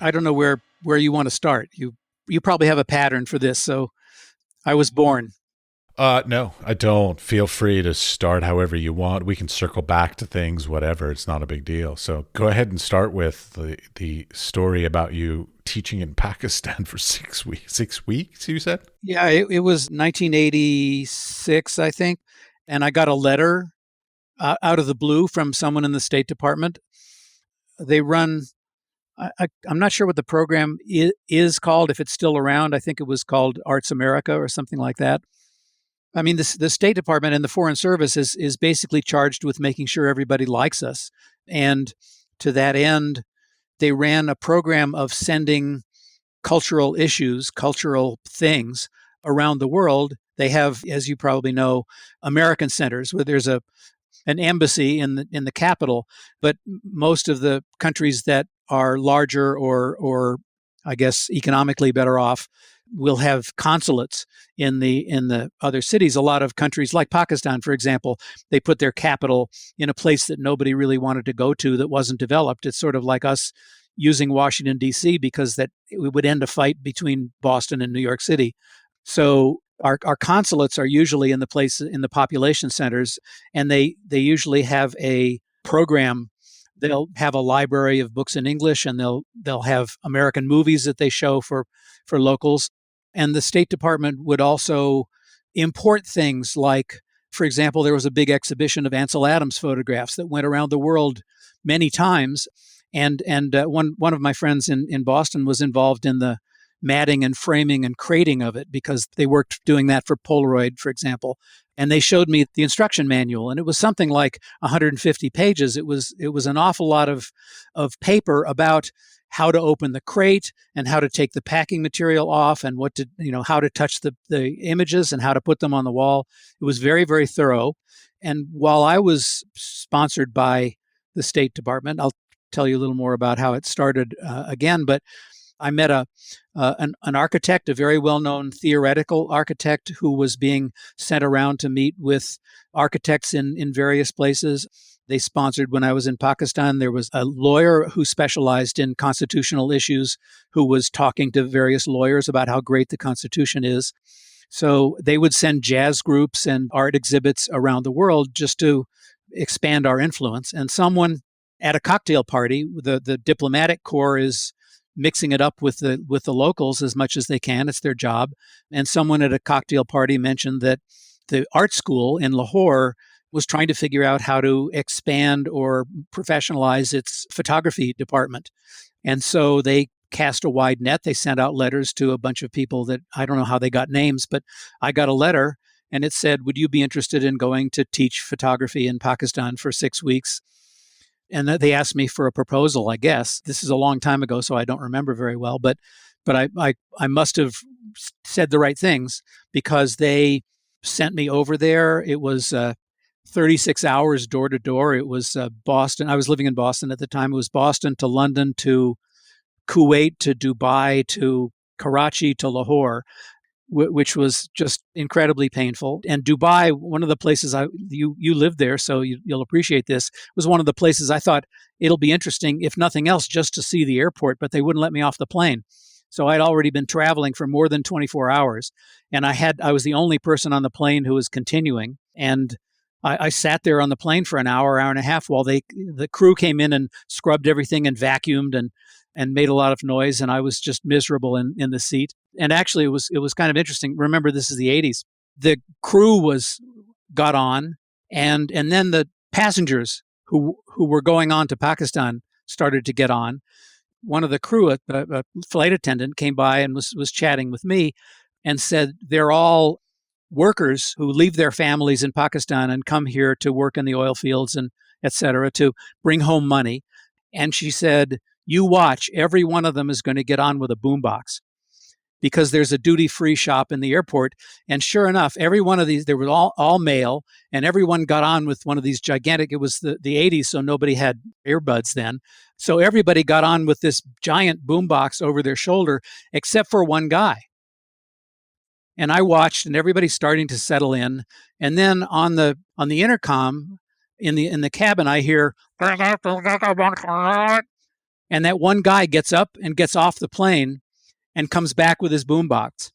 I don't know where you want to start. You probably have a pattern for this. So I was born. No, I don't. Feel free to start however you want. We can circle back to things, whatever. It's not a big deal. So go ahead and start with the story about you teaching in Pakistan for 6 weeks. 6 weeks, you said? Yeah, it was 1986, I think, and I got a letter out of the blue from someone in the State Department. They run. I'm not sure what the program is called. If it's still around, I think it was called Arts America or something like that. I mean, the State Department and the Foreign Service is basically charged with making sure everybody likes us. And to that end, they ran a program of sending cultural issues, cultural things around the world. They have, as you probably know, American centers where there's an embassy in the capital, but most of the countries that are larger or I guess economically better off will have consulates in the other cities. A lot of countries like Pakistan, for example, they put their capital in a place that nobody really wanted to go to that wasn't developed. It's sort of like us using Washington D.C. because that it would end a fight between Boston and New York City. So our consulates are usually in the place in the population centers, and they usually have a program. They'll have a library of books in English, and they'll have American movies that they show for locals. And the State Department would also import things like, for example, there was a big exhibition of Ansel Adams photographs that went around the world many times. And one of my friends in Boston was involved in the matting and framing and crating of it because they worked doing that for Polaroid, for example. And they showed me the instruction manual, and it was something like 150 pages. It was an awful lot of paper about how to open the crate and how to take the packing material off and how to touch the images and how to put them on the wall. It was very, very thorough. And while I was sponsored by the State Department, I'll tell you a little more about how it started again, but I met an architect, a very well-known theoretical architect who was being sent around to meet with architects in various places. They sponsored when I was in Pakistan. There was a lawyer who specialized in constitutional issues who was talking to various lawyers about how great the Constitution is. So they would send jazz groups and art exhibits around the world just to expand our influence. And someone at a cocktail party, the diplomatic corps is mixing it up with the locals as much as they can. It's their job. And someone at a cocktail party mentioned that the art school in Lahore was trying to figure out how to expand or professionalize its photography department. And so they cast a wide net. They sent out letters to a bunch of people that I don't know how they got names, but I got a letter and it said, "Would you be interested in going to teach photography in Pakistan for 6 weeks?" And they asked me for a proposal, I guess. This is a long time ago, so I don't remember very well, but I must have said the right things because they sent me over there. It was 36 hours door to door. It was Boston. I was living in Boston at the time. It was Boston to London to Kuwait to Dubai to Karachi to Lahore, which was just incredibly painful. And Dubai, one of the places you lived there, so you'll appreciate this, was one of the places I thought it'll be interesting, if nothing else, just to see the airport, but they wouldn't let me off the plane. So I'd already been traveling for more than 24 hours, and I was the only person on the plane who was continuing. And I sat there on the plane for an hour and a half while the crew came in and scrubbed everything and vacuumed and made a lot of noise, and I was just miserable in the seat. And actually, it was kind of interesting. Remember, this is the '80s. The crew got on, and then the passengers who were going on to Pakistan started to get on. One of the crew, a flight attendant, came by and was chatting with me, and said they're all workers who leave their families in Pakistan and come here to work in the oil fields and et cetera to bring home money. And she said, "You watch, every one of them is going to get on with a boombox because there's a duty-free shop in the airport." And sure enough, every one of these, they were all male, and everyone got on with one of these gigantic, it was the 80s, so nobody had earbuds then. So everybody got on with this giant boombox over their shoulder, except for one guy. And I watched, and everybody's starting to settle in. And then on the intercom in the cabin, I hear, And that one guy gets up and gets off the plane and comes back with his boombox.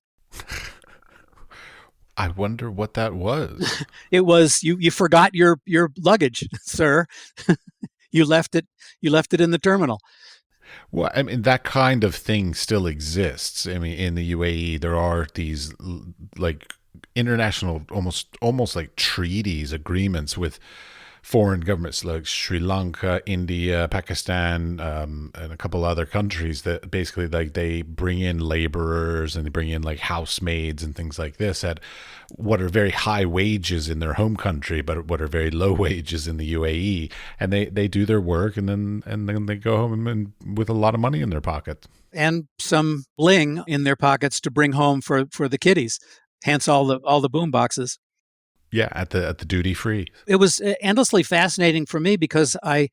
I wonder what that was. It was you forgot your luggage, sir. You left it in the terminal. Well, I mean, that kind of thing still exists. I mean, in the UAE, there are these like international, almost like treaties, agreements with foreign governments like Sri Lanka, India, Pakistan, and a couple other countries that basically like they bring in laborers and they bring in like housemaids and things like this at what are very high wages in their home country, but what are very low wages in the UAE, and they do their work and then they go home and with a lot of money in their pocket. And some bling in their pockets to bring home for the kiddies. Hence all the boom boxes. Yeah, at the duty free. It was endlessly fascinating for me because I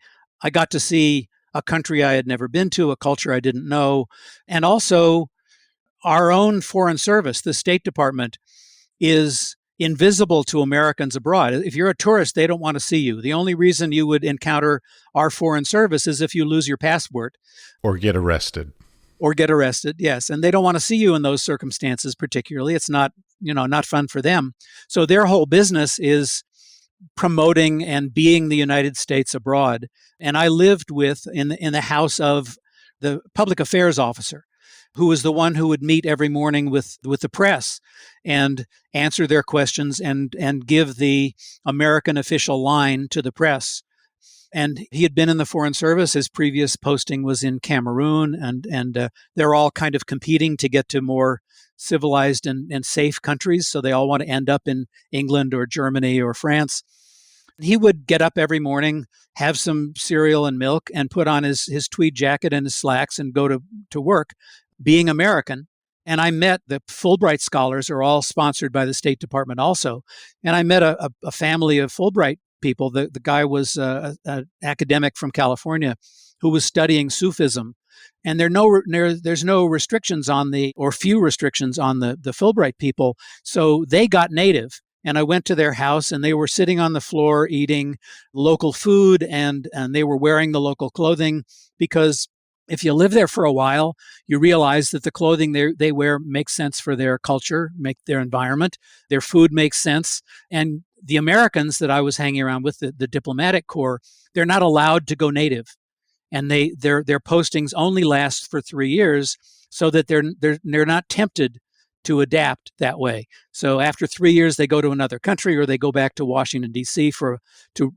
got to see a country I had never been to, a culture I didn't know, and also our own foreign service, the State Department, is invisible to Americans abroad. If you're a tourist, they don't want to see you. The only reason you would encounter our foreign service is if you lose your passport Or get arrested. or get arrested. Yes, and they don't want to see you in those circumstances particularly. It's not, not fun for them. So their whole business is promoting and being the United States abroad. And I lived in the house of the public affairs officer, who was the one who would meet every morning with the press and answer their questions and give the American official line to the press. And he had been in the Foreign Service. His previous posting was in Cameroon, and they're all kind of competing to get to more civilized and safe countries. So they all want to end up in England or Germany or France. He would get up every morning, have some cereal and milk, and put on his tweed jacket and his slacks and go to work, being American. And I met the Fulbright scholars are all sponsored by the State Department also. And I met a family of Fulbright people. The guy was an academic from California who was studying Sufism. And there's no restrictions or few restrictions on the Fulbright people. So they got native. And I went to their house and they were sitting on the floor eating local food and they were wearing the local clothing because if you live there for a while, you realize that the clothing they wear makes sense for their culture, make their environment, their food makes sense. And the Americans that I was hanging around with, the diplomatic corps, they're not allowed to go native. And their postings only last for 3 years so that they're not tempted to adapt that way. So after 3 years, they go to another country or they go back to Washington, D.C. to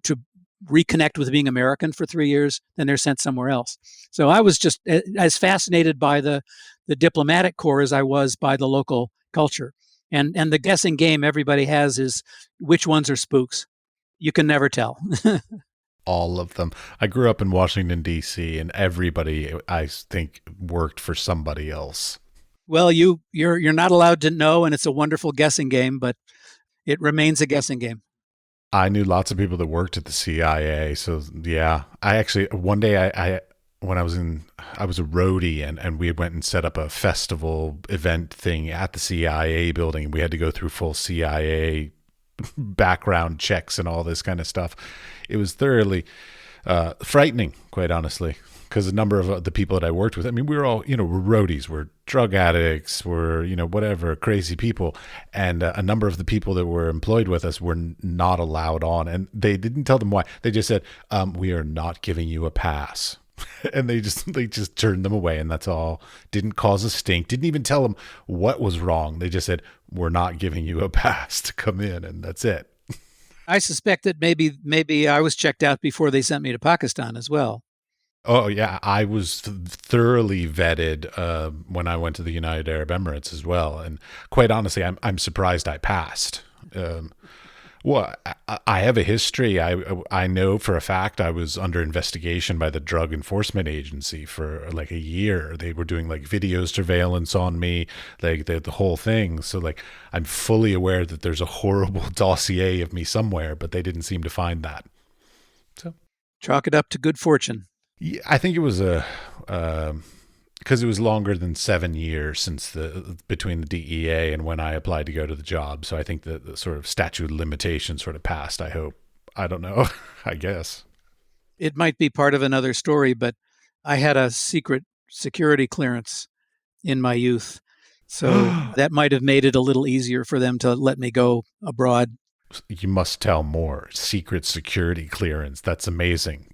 reconnect with being American for 3 years, then they're sent somewhere else. So I was just as fascinated by the diplomatic corps as I was by the local culture. And the guessing game everybody has is which ones are spooks. You can never tell. All of them. I grew up in Washington, D.C., and everybody, I think, worked for somebody else. Well, you're not allowed to know, and it's a wonderful guessing game, but it remains a guessing game. I knew lots of people that worked at the CIA. So yeah, I actually one day I when I was a roadie and we went and set up a festival event thing at the CIA building. We had to go through full CIA background checks and all this kind of stuff. It was thoroughly frightening, quite honestly, because a number of the people that I worked with, I mean, we were all, we're roadies, we're drug addicts, we're, whatever, crazy people. And a number of the people that were employed with us were not allowed on. And they didn't tell them why. They just said, we are not giving you a pass. And they just turned them away. And that's all. Didn't cause a stink. Didn't even tell them what was wrong. They just said, we're not giving you a pass to come in. And that's it. I suspect that maybe I was checked out before they sent me to Pakistan as well. Oh, yeah. I was thoroughly vetted when I went to the United Arab Emirates as well. And quite honestly, I'm surprised I passed. Well, I have a history. I know for a fact I was under investigation by the Drug Enforcement Agency for like a year. They were doing like video surveillance on me, like the whole thing. So like I'm fully aware that there's a horrible dossier of me somewhere, but they didn't seem to find that. So chalk it up to good fortune. Yeah, I think it was because it was longer than 7 years since between the DEA and when I applied to go to the job. So I think the sort of statute of limitations sort of passed, I hope. I don't know. I guess. It might be part of another story, but I had a secret security clearance in my youth. So that might have made it a little easier for them to let me go abroad. You must tell more. Secret security clearance. That's amazing.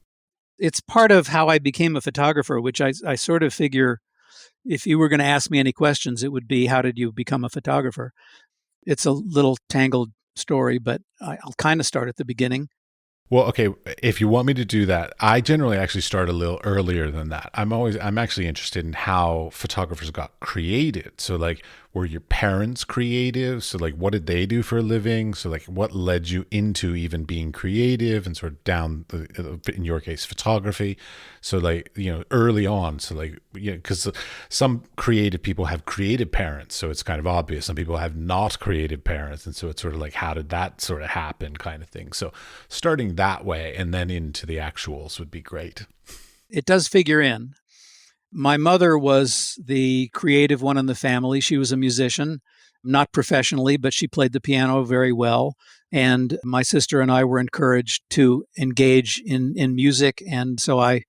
It's part of how I became a photographer, which I sort of figure if you were going to ask me any questions, it would be, how did you become a photographer? It's a little tangled story, but I'll kind of start at the beginning. Well, okay, if you want me to do that, I generally actually start a little earlier than that. I'm actually interested in how photographers got created. So like, were your parents creative? So like, what did they do for a living? So like, what led you into even being creative and sort of down in your case, photography? So like, early on. So like, because some creative people have creative parents, so it's kind of obvious. Some people have not creative parents, and so it's sort of like, how did that sort of happen, kind of thing. So starting that way and then into the actuals would be great. It does figure in. My mother was the creative one in the family. She was a musician, not professionally, but she played the piano very well. And my sister and I were encouraged to engage in music. And so I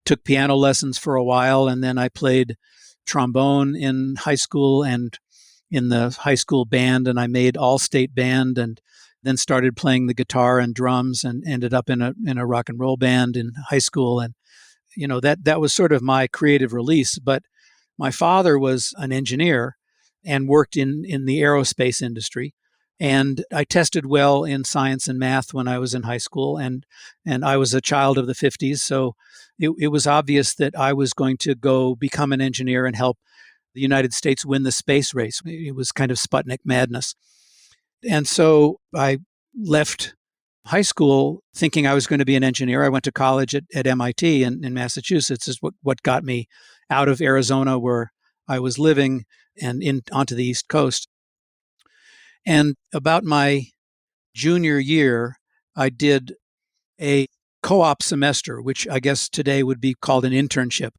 took piano lessons for a while, and then I played trombone in high school and in the high school band, and I made all state band, and then started playing the guitar and drums, and ended up in a rock and roll band in high school. And that was sort of my creative release. But my father was an engineer and worked in the aerospace industry. And I tested well in science and math when I was in high school, and I was a child of the 50s, so it was obvious that I was going to go become an engineer and help the United States win the space race. It was kind of Sputnik madness. And so I left high school thinking I was going to be an engineer. I went to college at MIT in Massachusetts, is what got me out of Arizona, where I was living, and onto the East Coast. And about my junior year, I did a co-op semester, which I guess today would be called an internship,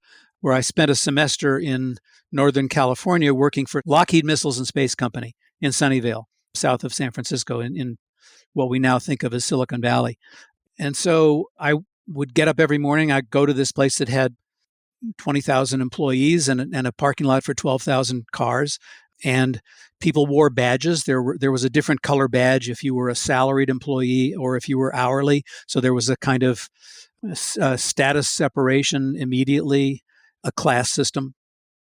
where I spent a semester in Northern California working for Lockheed Missiles and Space Company in Sunnyvale, south of San Francisco, in what we now think of as Silicon Valley. And so I would get up every morning. I'd go to this place that had 20,000 employees and a parking lot for 12,000 cars. And people wore badges. There was a different color badge if you were a salaried employee or if you were hourly. So there was a kind of status separation immediately, a class system.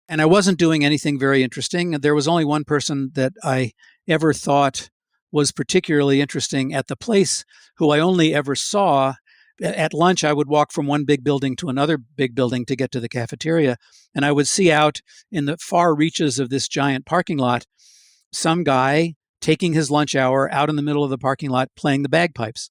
And I wasn't doing anything very interesting. There was only one person that I ever thought was particularly interesting at the place, who I only ever saw at lunch. I would walk from one big building to another big building to get to the cafeteria, and I would see out in the far reaches of this giant parking lot some guy taking his lunch hour out in the middle of the parking lot playing the bagpipes.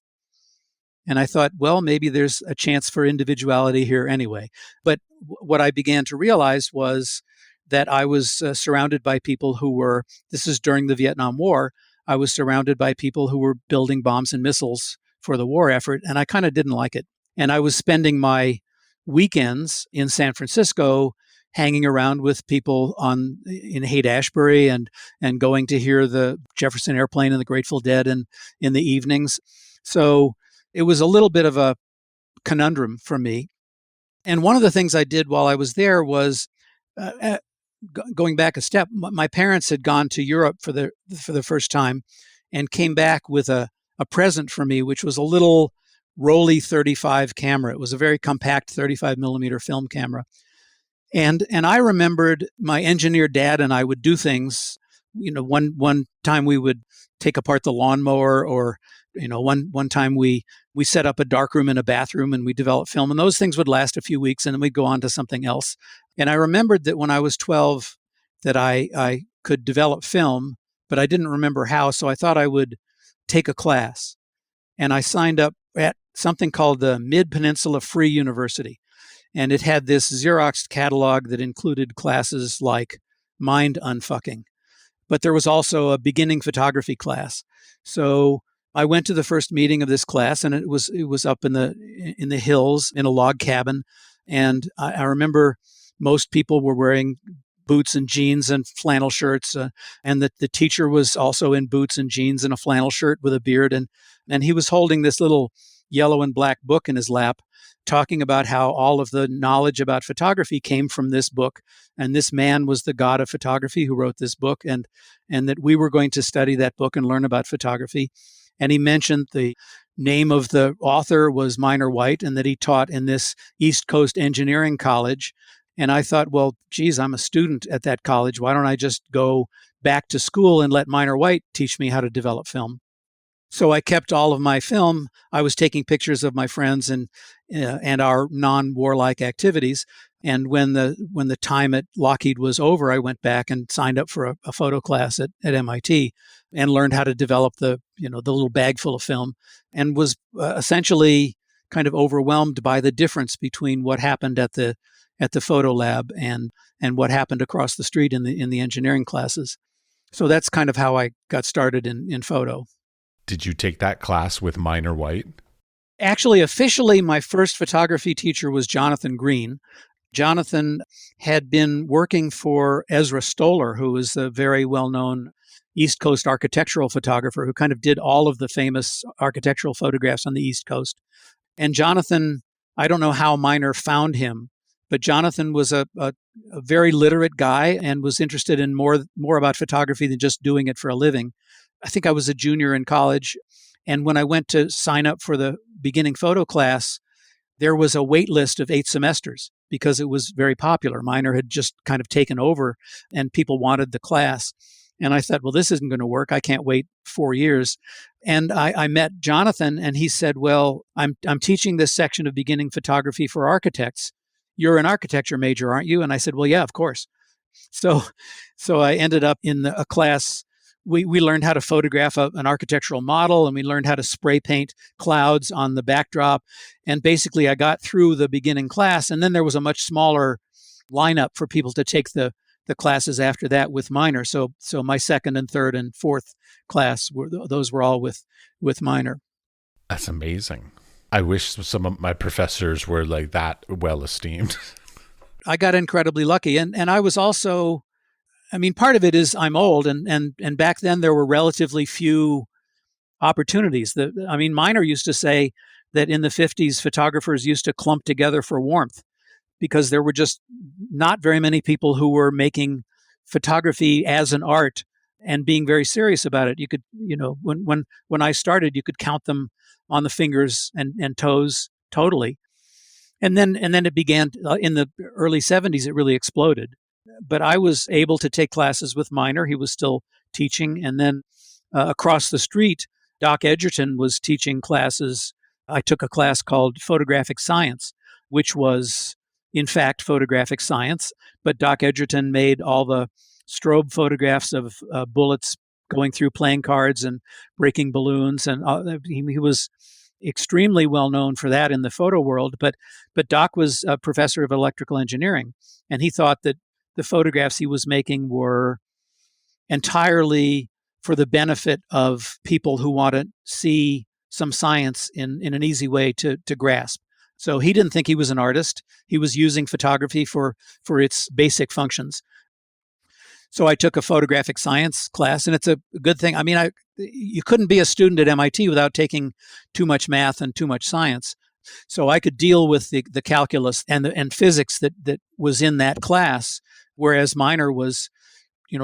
And I thought, well, maybe there's a chance for individuality here anyway. But what I began to realize was that I was surrounded by people who were, this is during the Vietnam War, I was surrounded by people who were building bombs and missiles for the war effort, and I kind of didn't like it. And I was spending my weekends in San Francisco hanging around with people in Haight-Ashbury, and going to hear the Jefferson Airplane and the Grateful Dead in the evenings. So it was a little bit of a conundrum for me. And one of the things I did while I was there was, going back a step, my parents had gone to Europe for the first time and came back with a present for me, which was a little Rollei 35 camera. It was a very compact 35 millimeter film camera. And I remembered my engineer dad and I would do things. One time we would take apart the lawnmower, or one time we set up a darkroom in a bathroom and we developed film, and those things would last a few weeks and then we'd go on to something else. And I remembered that when I was 12 that I could develop film, but I didn't remember how, so I thought I would take a class. And I signed up at something called the Mid-Peninsula Free University. And it had this Xeroxed catalog that included classes like mind unfucking. But there was also a beginning photography class. So I went to the first meeting of this class, and it was up in the hills in a log cabin. And I remember most people were wearing boots and jeans and flannel shirts, and the teacher was also in boots and jeans and a flannel shirt with a beard, and he was holding this little yellow and black book in his lap, talking about how all of the knowledge about photography came from this book. And this man was the god of photography who wrote this book, and that we were going to study that book and learn about photography. And he mentioned the name of the author was Minor White, and that he taught in this East Coast engineering college. And I thought, well, geez, I'm a student at that college. Why don't I just go back to school and let Minor White teach me how to develop film? So I kept all of my film. I was taking pictures of my friends and our non-warlike activities. And when the time at Lockheed was over, I went back and signed up for a photo class at MIT and learned how to develop the little bag full of film, and was essentially kind of overwhelmed by the difference between what happened at the photo lab and what happened across the street in the engineering classes. So that's kind of how I got started in photo. Did you take that class with Minor White? Actually, officially, my first photography teacher was Jonathan Green. Jonathan had been working for Ezra Stoller, who was a very well-known East Coast architectural photographer who kind of did all of the famous architectural photographs on the East Coast. And Jonathan, I don't know how Minor found him, but Jonathan was a very literate guy and was interested in more about photography than just doing it for a living. I think I was a junior in college. And when I went to sign up for the beginning photo class, there was a wait list of 8 semesters because it was very popular. Minor had just kind of taken over and people wanted the class. And I thought, well, this isn't going to work. I can't wait 4 years. And I met Jonathan and he said, well, I'm teaching this section of beginning photography for architects. You're an architecture major, aren't you? And I said, well, yeah, of course. So I ended up in a class. We learned how to photograph an architectural model, and we learned how to spray paint clouds on the backdrop. And basically, I got through the beginning class, and then there was a much smaller lineup for people to take the classes after that with Minor. So my second and third and fourth class were all with Minor. That's amazing. I wish some of my professors were like that well esteemed. I got incredibly lucky, and I was also. I mean, part of it is I'm old, and back then there were relatively few opportunities. Minor used to say that in the 50s, photographers used to clump together for warmth because there were just not very many people who were making photography as an art and being very serious about it. You could, when I started, you could count them on the fingers and toes totally. And then it began in the early 70s, it really exploded. But I was able to take classes with Minor. He was still teaching. And then across the street, Doc Edgerton was teaching classes. I took a class called Photographic Science, which was, in fact, photographic science. But Doc Edgerton made all the strobe photographs of bullets going through playing cards and breaking balloons. And he was extremely well known for that in the photo world. But Doc was a professor of electrical engineering. And he thought that the photographs he was making were entirely for the benefit of people who want to see some science in an easy way to grasp. So he didn't think he was an artist. He was using photography for its basic functions. So I took a photographic science class, and it's a good thing. I mean, you couldn't be a student at MIT without taking too much math and too much science. So I could deal with the calculus and physics that was in that class, whereas Minor was,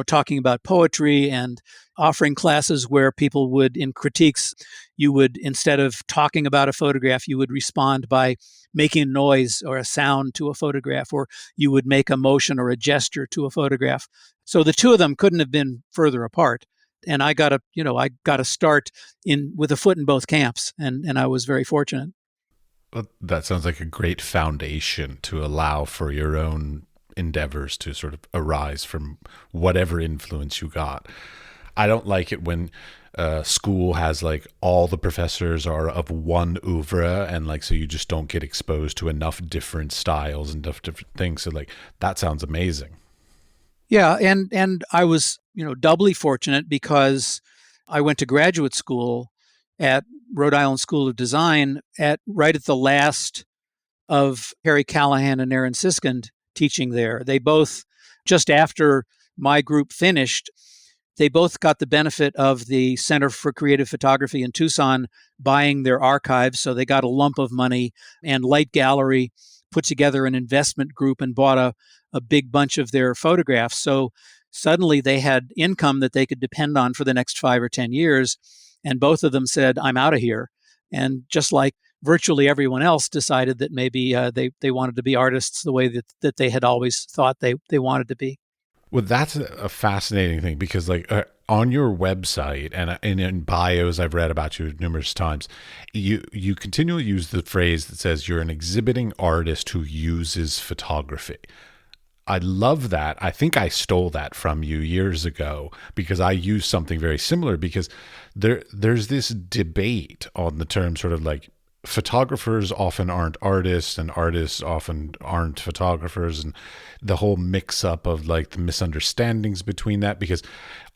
talking about poetry and offering classes where people would, in critiques, you would, instead of talking about a photograph, you would respond by making a noise or a sound to a photograph, or you would make a motion or a gesture to a photograph. So the two of them couldn't have been further apart. And I got a start with a foot in both camps, and I was very fortunate. Well, that sounds like a great foundation to allow for your own endeavors to sort of arise from whatever influence you got. I don't like it when school has like all the professors are of one oeuvre, and like so you just don't get exposed to enough different styles and different things. So like that sounds amazing. Yeah, and I was doubly fortunate because I went to graduate school at Rhode Island School of Design right at the last of Harry Callahan and Aaron Siskind teaching there. They both, just after my group finished, they both got the benefit of the Center for Creative Photography in Tucson buying their archives. So they got a lump of money, and Light Gallery put together an investment group and bought a big bunch of their photographs. So suddenly they had income that they could depend on for the next 5 or 10 years. And both of them said, I'm out of here. And just like virtually everyone else decided that maybe they wanted to be artists the way that they had always thought they wanted to be. Well, that's a fascinating thing because, like, on your website and in bios I've read about you numerous times, you continually use the phrase that says you're an exhibiting artist who uses photography. I love that. I think I stole that from you years ago because I used something very similar because there's this debate on the term sort of like photographers often aren't artists and artists often aren't photographers, and the whole mix up of like the misunderstandings between that, because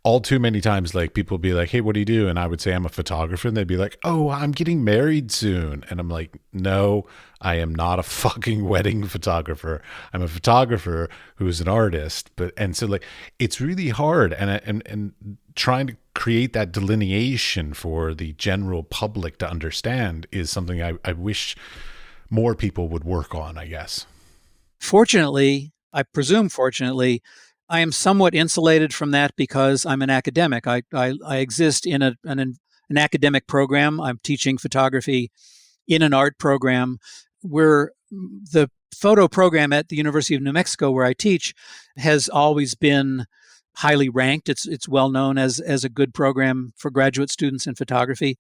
all too many times like people would be like, hey, what do you do? And I would say I'm a photographer, and they'd be like, oh, I'm getting married soon. And I'm like, no, I am not a fucking wedding photographer. I'm a photographer who's an artist. And so like it's really hard, and trying to create that delineation for the general public to understand is something I wish more people would work on, I guess. Fortunately, I presume fortunately, I am somewhat insulated from that because I'm an academic. I exist in an academic program. I'm teaching photography in an art program. Where the photo program at the University of New Mexico, where I teach, has always been highly ranked. It's well known as a good program for graduate students in photography.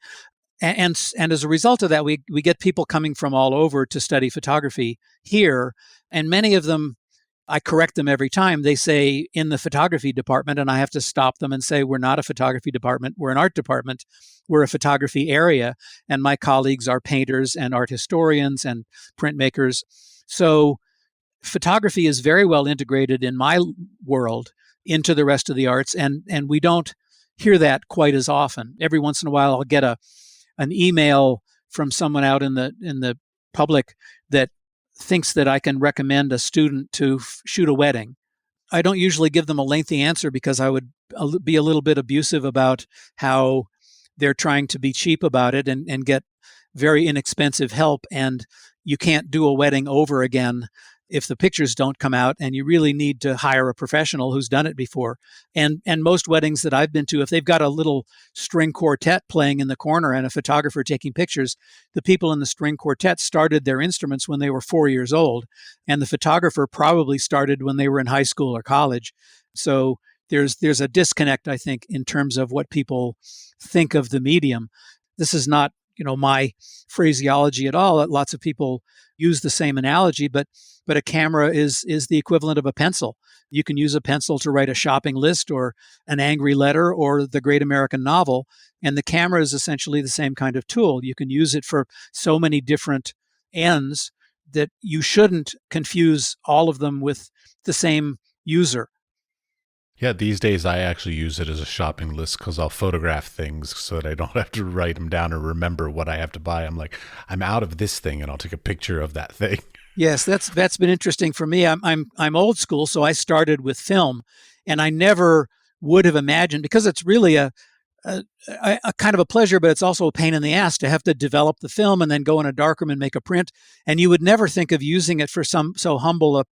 And as a result of that, we get people coming from all over to study photography here. And many of them, I correct them every time. They say in the photography department, and I have to stop them and say, we're not a photography department. We're an art department. We're a photography area. And my colleagues are painters and art historians and printmakers. So photography is very well integrated in my world into the rest of the arts. And we don't hear that quite as often. Every once in a while, I'll get an email from someone out in the public that thinks that I can recommend a student to shoot a wedding. I don't usually give them a lengthy answer because I would be a little bit abusive about how they're trying to be cheap about it and get very inexpensive help. And you can't do a wedding over again if the pictures don't come out, and you really need to hire a professional who's done it before. And most weddings that I've been to, if they've got a little string quartet playing in the corner and a photographer taking pictures, the people in the string quartet started their instruments when they were 4 years old, and the photographer probably started when they were in high school or college. So there's a disconnect, I think, in terms of what people think of the medium. This is not, my phraseology at all. Lots of people use the same analogy, but a camera is the equivalent of a pencil. You can use a pencil to write a shopping list or an angry letter or the great American novel, and the camera is essentially the same kind of tool. You can use it for so many different ends that you shouldn't confuse all of them with the same user. Yeah, these days I actually use it as a shopping list because I'll photograph things so that I don't have to write them down or remember what I have to buy. I'm like, I'm out of this thing, and I'll take a picture of that thing. Yes, that's been interesting for me. I'm old school, so I started with film, and I never would have imagined, because it's really a kind of a pleasure, but it's also a pain in the ass to have to develop the film and then go in a darkroom and make a print. And you would never think of using it for some so humble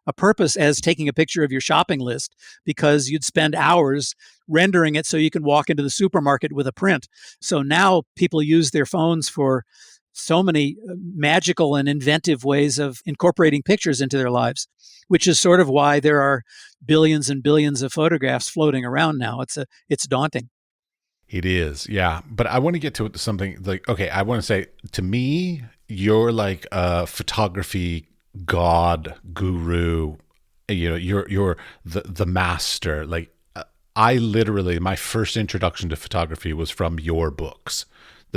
a purpose as taking a picture of your shopping list, because you'd spend hours rendering it so you can walk into the supermarket with a print. So now people use their phones for so many magical and inventive ways of incorporating pictures into their lives, which is sort of why there are billions and billions of photographs floating around now. It's daunting. It is, yeah. But I want to get to something like, okay, I want to say, to me, you're like a photography god guru. You're the master. Like, I literally, my first introduction to photography was from your books.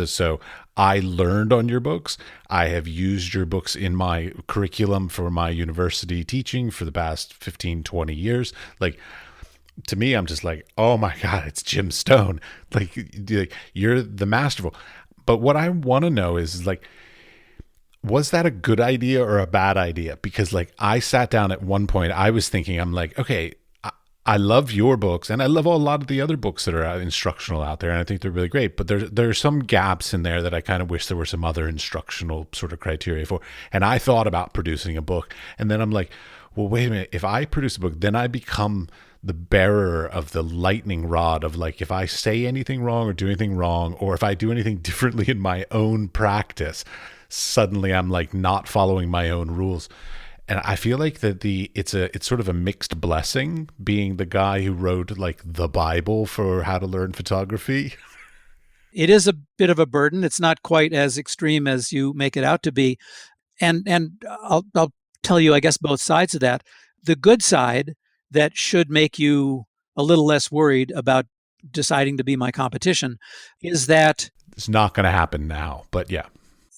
So I learned on your books. I have used your books in my curriculum for my university teaching for the past 15, 20 years. Like, to me, I'm just like, oh my God, it's Jim Stone. Like, you're the masterful. But what I want to know is like, was that a good idea or a bad idea? Because like I sat down at one point, I was thinking, I'm like, okay, I love your books, and I love a lot of the other books that are instructional out there, and I think they're really great. But there are some gaps in there that I kind of wish there were some other instructional sort of criteria for. And I thought about producing a book, and then I'm like, well, wait a minute. If I produce a book, then I become the bearer of the lightning rod of, like, if I say anything wrong or do anything wrong, or if I do anything differently in my own practice, suddenly I'm like not following my own rules. And I feel like that it's sort of a mixed blessing being the guy who wrote like the Bible for how to learn photography. It is a bit of a burden. It's not quite as extreme as you make it out to be. And I'll tell you, I guess, both sides of that. The good side that should make you a little less worried about deciding to be my competition is that It's not going to happen now, but yeah.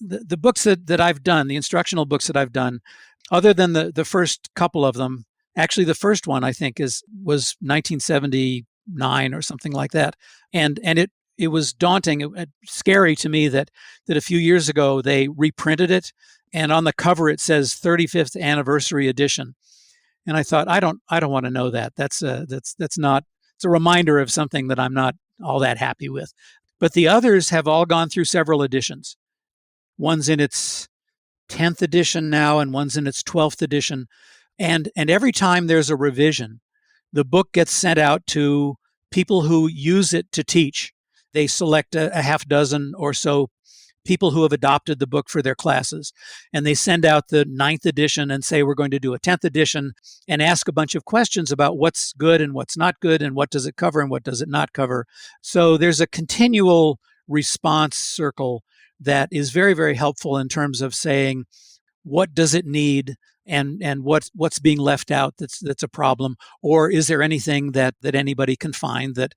the books that I've done, the instructional books that I've done, other than the first couple of them, actually the first one I think was 1979 or something like that, and it was daunting, scary to me that a few years ago they reprinted it, and on the cover it says 35th anniversary edition, and I thought I don't want to know that. That's not. It's a reminder of something that I'm not all that happy with. But the others have all gone through several editions. One's in its 10th edition now, and one's in its 12th edition. And every time there's a revision, the book gets sent out to people who use it to teach. They select a half dozen or so people who have adopted the book for their classes. And they send out the 9th edition and say, we're going to do a 10th edition, and ask a bunch of questions about what's good and what's not good, and what does it cover and what does it not cover. So there's a continual response circle that is very, very helpful in terms of saying, what does it need, and what's being left out that's a problem, or is there anything that anybody can find that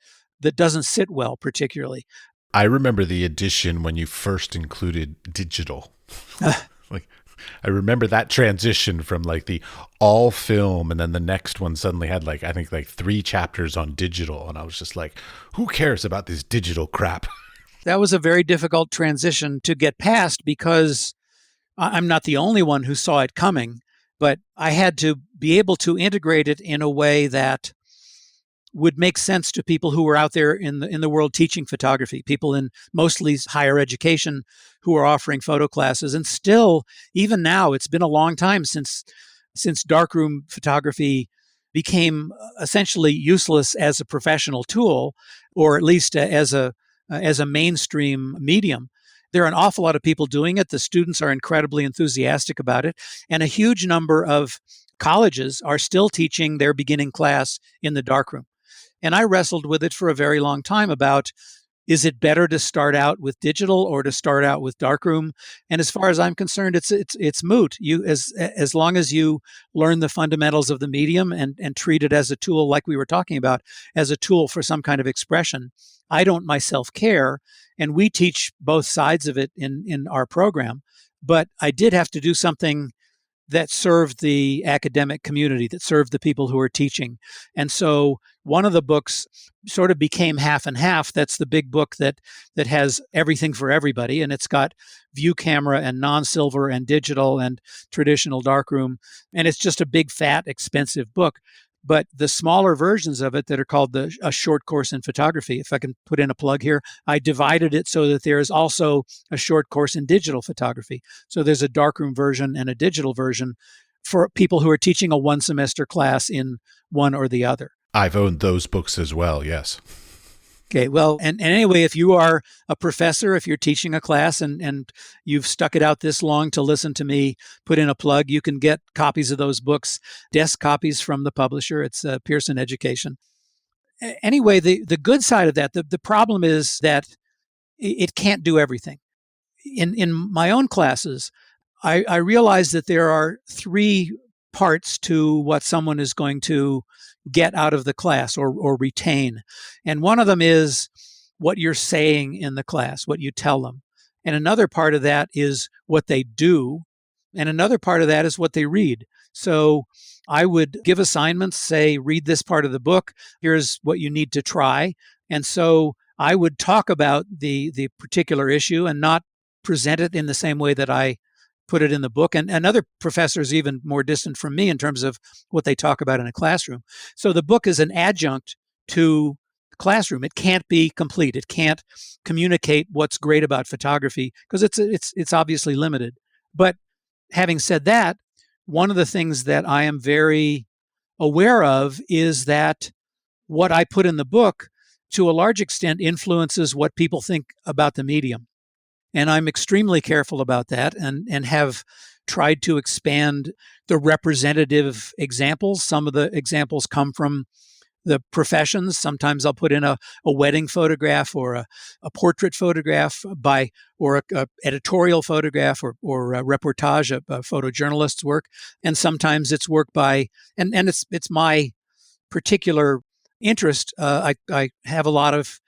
doesn't sit well particularly. I remember the edition when you first included digital. Like, I remember that transition from like the all film, and then the next one suddenly had like, I think like 3 chapters on digital. And I was just like, who cares about this digital crap? That was a very difficult transition to get past, because I'm not the only one who saw it coming, but I had to be able to integrate it in a way that would make sense to people who were out there in the world teaching photography, people in mostly higher education who are offering photo classes. And still, even now, it's been a long time since darkroom photography became essentially useless as a professional tool, or at least as a mainstream medium. There are an awful lot of people doing it. The students are incredibly enthusiastic about it, and a huge number of colleges are still teaching their beginning class in the darkroom. And I wrestled with it for a very long time about, is it better to start out with digital or to start out with darkroom? And as far as I'm concerned, it's moot. You as long as you learn the fundamentals of the medium and treat it as a tool, like we were talking about, as a tool for some kind of expression. I don't myself care, and we teach both sides of it in our program. But I did have to do something that served the academic community, that served the people who are teaching. And so one of the books sort of became half and half. That's the big book that has everything for everybody. And it's got view camera and non-silver and digital and traditional darkroom. And it's just a big, fat, expensive book. But the smaller versions of it that are called a short course in photography, if I can put in a plug here, I divided it so that there is also a short course in digital photography. So there's a darkroom version and a digital version for people who are teaching a 1-semester class in one or the other. I've owned those books as well, yes. Okay, well, and anyway, if you are a professor, if you're teaching a class and you've stuck it out this long to listen to me put in a plug, you can get copies of those books, desk copies from the publisher. It's Pearson Education. Anyway, the good side of that, the problem is that it can't do everything. In my own classes, I realize that there are 3 parts to what someone is going to get out of the class or retain. And one of them is what you're saying in the class, what you tell them. And another part of that is what they do. And another part of that is what they read. So I would give assignments, say, read this part of the book. Here's what you need to try. And so I would talk about the particular issue and not present it in the same way that I put it in the book. And other professors even more distant from me in terms of what they talk about in a classroom. So the book is an adjunct to the classroom. It can't be complete. It can't communicate what's great about photography because it's obviously limited. But having said that, one of the things that I am very aware of is that what I put in the book to a large extent influences what people think about the medium. And I'm extremely careful about that and have tried to expand the representative examples. Some of the examples come from the professions. Sometimes I'll put in a wedding photograph or a portrait photograph or a editorial photograph or a reportage, a photojournalist's work. And sometimes it's work by, and it's my particular interest. I have a lot of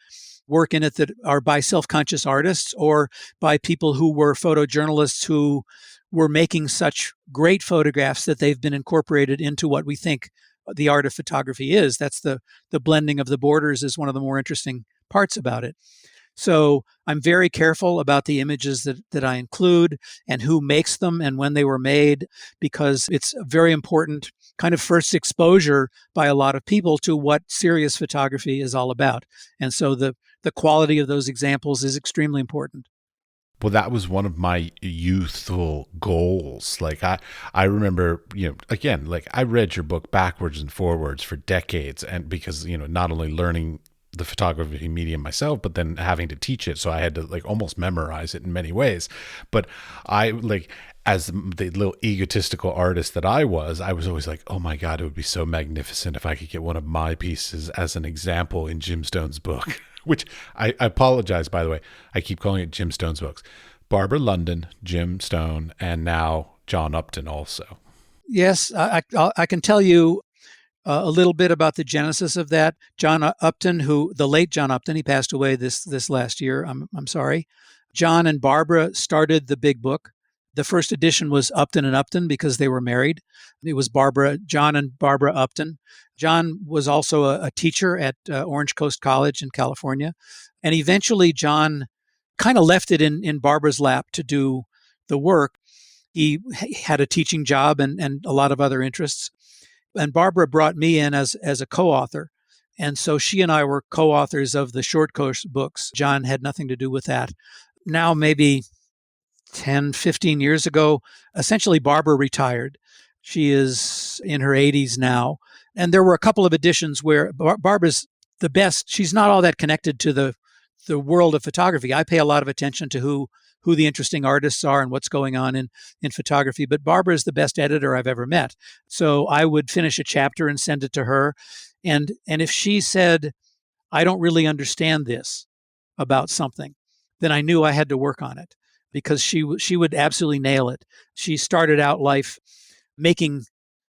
work in it that are by self-conscious artists or by people who were photojournalists who were making such great photographs that they've been incorporated into what we think the art of photography is. That's the blending of the borders is one of the more interesting parts about it. So I'm very careful about the images that I include and who makes them and when they were made, because it's a very important kind of first exposure by a lot of people to what serious photography is all about. And so the quality of those examples is extremely important. Well, that was one of my youthful goals. Like I remember, again, like I read your book backwards and forwards for decades, and because, not only learning the photography medium myself, but then having to teach it. So I had to like almost memorize it in many ways. But I like, as the little egotistical artist that I was always like, oh my God, it would be so magnificent if I could get one of my pieces as an example in Jim Stone's book, which I apologize, by the way. I keep calling it Jim Stone's books. Barbara London, Jim Stone, and now John Upton also. Yes, I can tell you a little bit about the genesis of that. John Upton, the late John Upton, he passed away this last year. I'm sorry. John and Barbara started the big book. The first edition was Upton and Upton because they were married. It was John and Barbara Upton. John was also a teacher at Orange Coast College in California. And eventually John kind of left it in Barbara's lap to do the work. He had a teaching job and a lot of other interests. And Barbara brought me in as a co-author. And so she and I were co-authors of the Short Course books. John had nothing to do with that. Now, maybe 10, 15 years ago, essentially Barbara retired. She is in her 80s now. And there were a couple of editions where Barbara's the best. She's not all that connected to the world of photography. I pay a lot of attention to who the interesting artists are and what's going on in photography. But Barbara is the best editor I've ever met. So I would finish a chapter and send it to her. And if she said, I don't really understand this about something, then I knew I had to work on it because she would absolutely nail it. She started out life making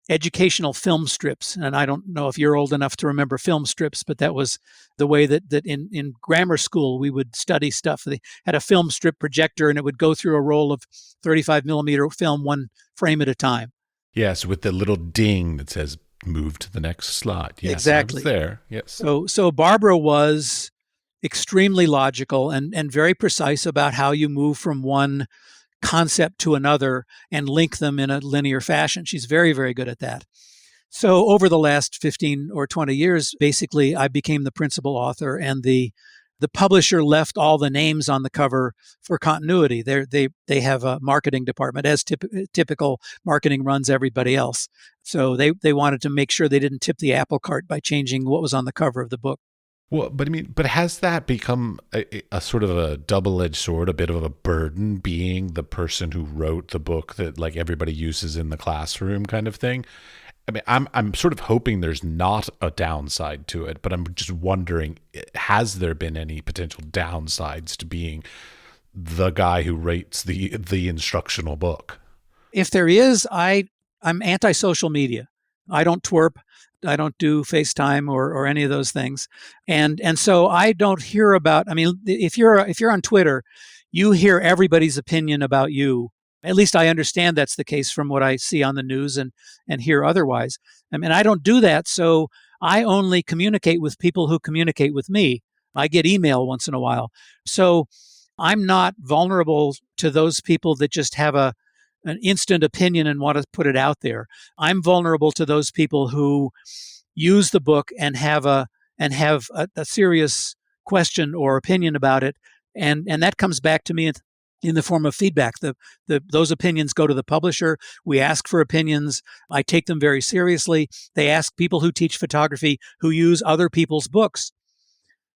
educational film strips. And I don't know if you're old enough to remember film strips, but that was the way that in grammar school we would study stuff. They had a film strip projector and it would go through a roll of 35 millimeter film, one frame at a time. Yes, with the little ding that says move to the next slot. Yes, exactly. I was there. Yes. So Barbara was extremely logical and very precise about how you move from one concept to another and link them in a linear fashion. She's very, very good at that. So over the last 15 or 20 years, basically, I became the principal author, and the publisher left all the names on the cover for continuity. They have a marketing department, as typical marketing runs everybody else. So they wanted to make sure they didn't tip the apple cart by changing what was on the cover of the book. Well, but has that become a sort of a double-edged sword, a bit of a burden, being the person who wrote the book that like everybody uses in the classroom kind of thing? I mean, I'm sort of hoping there's not a downside to it, but I'm just wondering, has there been any potential downsides to being the guy who rates the instructional book? If there is, I'm anti-social media. I don't twerp. I don't do FaceTime or any of those things. And so I don't hear about, I mean, if you're on Twitter, you hear everybody's opinion about you. At least I understand that's the case from what I see on the news and hear otherwise. I mean, I don't do that. So I only communicate with people who communicate with me. I get email once in a while. So I'm not vulnerable to those people that just have a an instant opinion and want to put it out there. I'm vulnerable to those people who use the book and have a serious question or opinion about it, and that comes back to me in the form of feedback. Those opinions go to the publisher. We ask for opinions. I take them very seriously. They ask people who teach photography who use other people's books,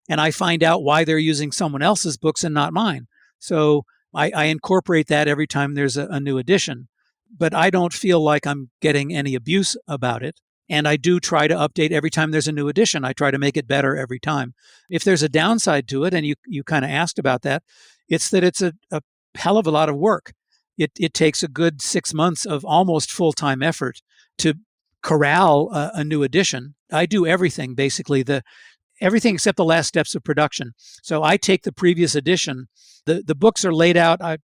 and I find out why they're using someone else's books and not mine. So I incorporate that every time there's a new edition. But I don't feel like I'm getting any abuse about it. And I do try to update every time there's a new edition. I try to make it better every time. If there's a downside to it, and you kind of asked about that, it's that it's a hell of a lot of work. It takes a good 6 months of almost full-time effort to corral a new edition. I do everything, basically, everything except the last steps of production. So I take the previous edition. The books are laid out. I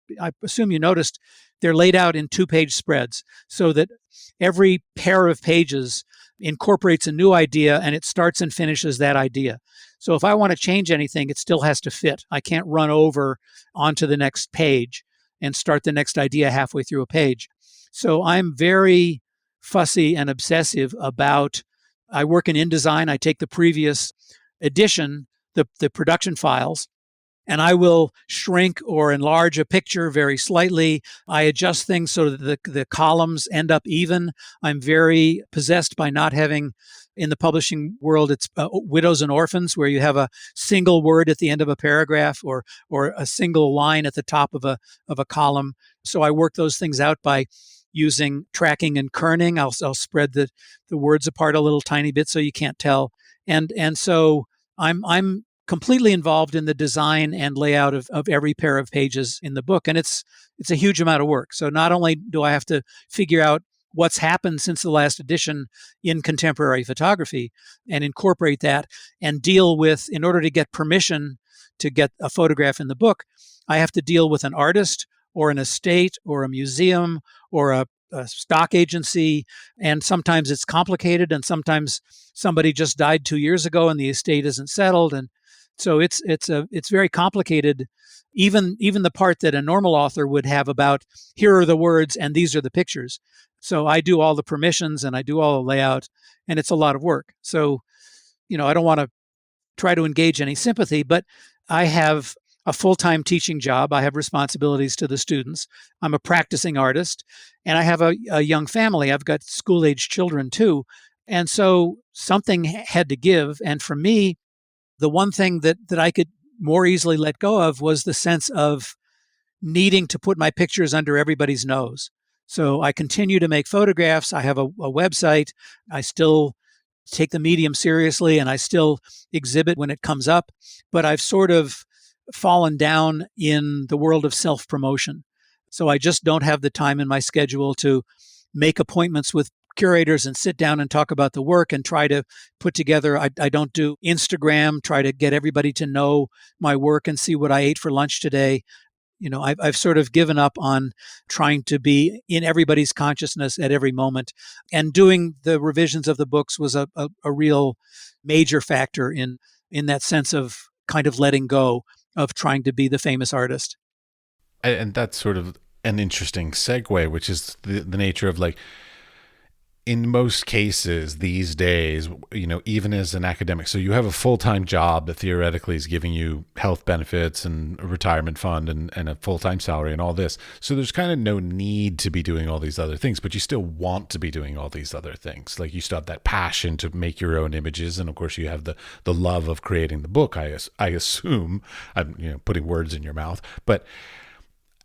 assume you noticed they're laid out in 2-page spreads so that every pair of pages incorporates a new idea and it starts and finishes that idea. So if I want to change anything, it still has to fit. I can't run over onto the next page and start the next idea halfway through a page. So I'm very fussy and obsessive about, I work in InDesign. I take the previous edition, the production files, and I will shrink or enlarge a picture very slightly. I adjust things so that the columns end up even. I'm very possessed by not having, in the publishing world, it's widows and orphans, where you have a single word at the end of a paragraph or a single line at the top of a column. So I work those things out by using tracking and kerning. I'll spread the words apart a little tiny bit so you can't tell. And so I'm completely involved in the design and layout of every pair of pages in the book. And it's a huge amount of work. So not only do I have to figure out what's happened since the last edition in contemporary photography and incorporate that and deal with, in order to get permission to get a photograph in the book, I have to deal with an artist or an estate or a museum or a stock agency. And sometimes it's complicated, and sometimes somebody just died 2 years ago and the estate isn't settled. And so it's very complicated. Even the part that a normal author would have about, here are the words and these are the pictures. So I do all the permissions and I do all the layout, and it's a lot of work. So, I don't want to try to engage any sympathy, but I have a full-time teaching job. I have responsibilities to the students. I'm a practicing artist, and I have a young family. I've got school-age children too. And so something had to give. And for me, the one thing that I could more easily let go of was the sense of needing to put my pictures under everybody's nose. So I continue to make photographs. I have a website. I still take the medium seriously, and I still exhibit when it comes up. But I've sort of fallen down in the world of self-promotion. So I just don't have the time in my schedule to make appointments with curators and sit down and talk about the work and try to put together. I don't do Instagram, try to get everybody to know my work and see what I ate for lunch today. I've sort of given up on trying to be in everybody's consciousness at every moment. And doing the revisions of the books was a real major factor in that sense of kind of letting go of trying to be the famous artist. And that's sort of an interesting segue, which is the nature of, like, in most cases these days, even as an academic, so you have a full-time job that theoretically is giving you health benefits and a retirement fund and a full-time salary and all this. So there's kind of no need to be doing all these other things, but you still want to be doing all these other things. Like, you still have that passion to make your own images. And of course you have the love of creating the book. I assume I'm, putting words in your mouth, but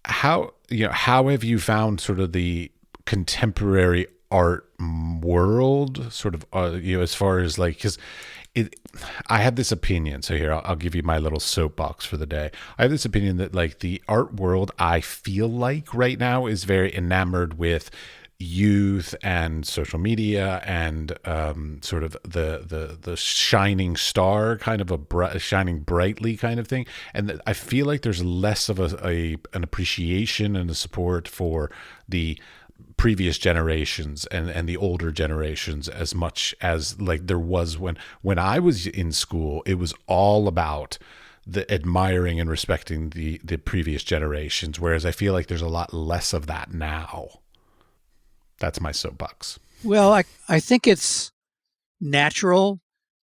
how have you found sort of the contemporary art world sort of, as far as, like, because I have this opinion. So here, I'll give you my little soapbox for the day. I have this opinion that, like, the art world, I feel like right now, is very enamored with youth and social media and sort of the shining star, kind of shining brightly kind of thing. And I feel like there's less of an appreciation and a support for the previous generations and the older generations, as much as, like, there was when I was in school. It was all about the admiring and respecting the previous generations, whereas I feel like there's a lot less of that now. That's my soapbox. Well, I think it's natural.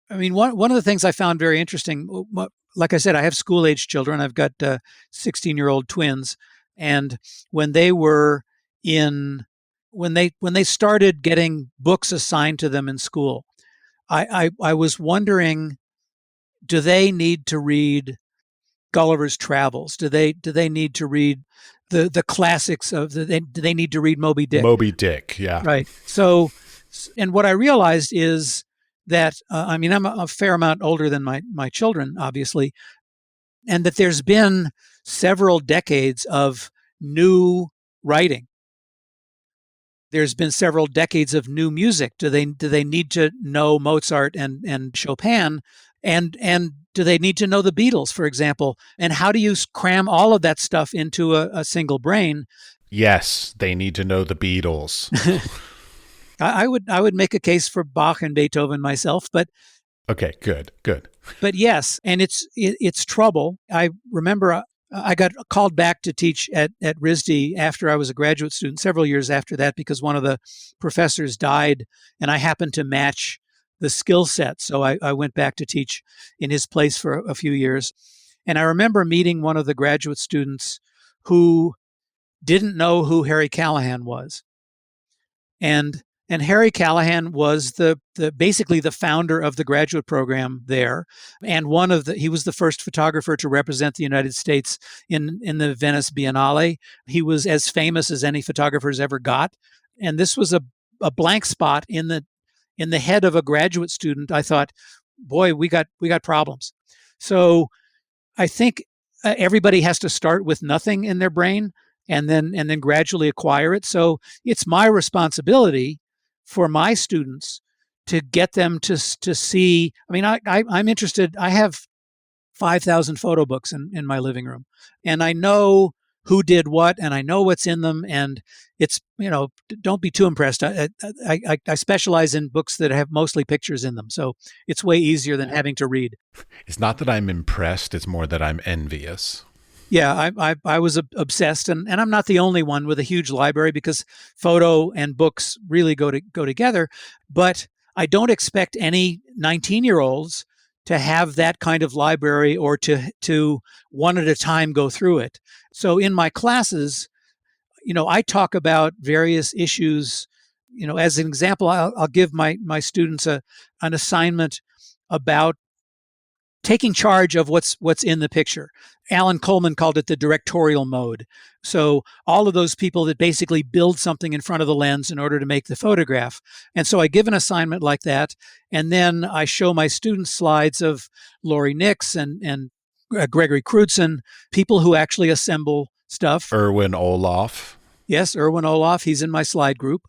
I mean, one of the things I found very interesting, like I said, I have school age children. I've got 16-year-old twins, and when they were in when they started getting books assigned to them in school, I was wondering, do they need to read Gulliver's Travels? Do they need to read the classics of do they need to read Moby Dick? Moby Dick, yeah. Right. So, and what I realized is that I mean, I'm a fair amount older than my children, obviously, and that there's been several decades of new writing. There's been several decades of new music. Do they need to know Mozart and Chopin, and do they need to know the Beatles, for example? And how do you cram all of that stuff into a single brain? Yes, they need to know the Beatles. I would make a case for Bach and Beethoven myself, but Okay, good. but yes, and it's trouble. I remember I got called back to teach at RISD after I was a graduate student, several years after that, because one of the professors died, and I happened to match the skill set. So I went back to teach in his place for a few years, and I remember meeting one of the graduate students who didn't know who Harry Callahan was. And Harry Callahan was the basically the founder of the graduate program there, and he was the first photographer to represent the United States in the Venice Biennale. He was as famous as any photographer's ever got, and this was a blank spot in the head of a graduate student. I thought, boy, we got problems. So I think everybody has to start with nothing in their brain and then gradually acquire it. So it's my responsibility for my students to get them to see. I mean, I'm interested. I have 5,000 photo books in my living room, and I know who did what, and I know what's in them. And it's, don't be too impressed. I specialize in books that have mostly pictures in them, so it's way easier than having to read. It's not that I'm impressed, it's more that I'm envious. Yeah, I was obsessed, and I'm not the only one with a huge library, because photo and books really go together. But I don't expect any 19-year-olds to have that kind of library, or to one at a time go through it. So in my classes, I talk about various issues. As an example, I'll give my students an assignment about taking charge of what's in the picture. Alan Coleman called it the directorial mode. So all of those people that basically build something in front of the lens in order to make the photograph. And so I give an assignment like that, and then I show my students slides of Laurie Nix and Gregory Crutzen, people who actually assemble stuff. Erwin Olaf. Yes, Erwin Olaf, he's in my slide group.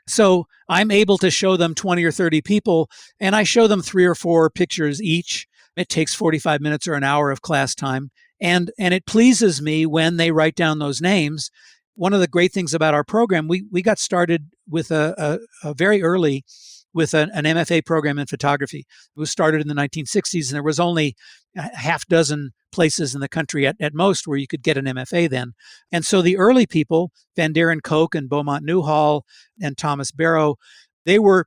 So I'm able to show them 20 or 30 people, and I show them 3 or 4 pictures each. It takes 45 minutes or an hour of class time. And it pleases me when they write down those names. One of the great things about our program, we got started with a very early with an MFA program in photography. It was started in the 1960s, and there was only a half dozen places in the country at most where you could get an MFA then. And so the early people, Van Daren Koch and Beaumont Newhall and Thomas Barrow, they were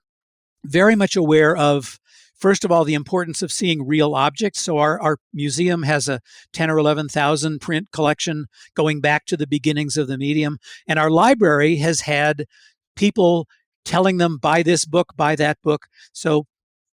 very much aware of, first of all, the importance of seeing real objects. So our museum has a 10 or 11,000 print collection going back to the beginnings of the medium. And our library has had people telling them, buy this book, buy that book. So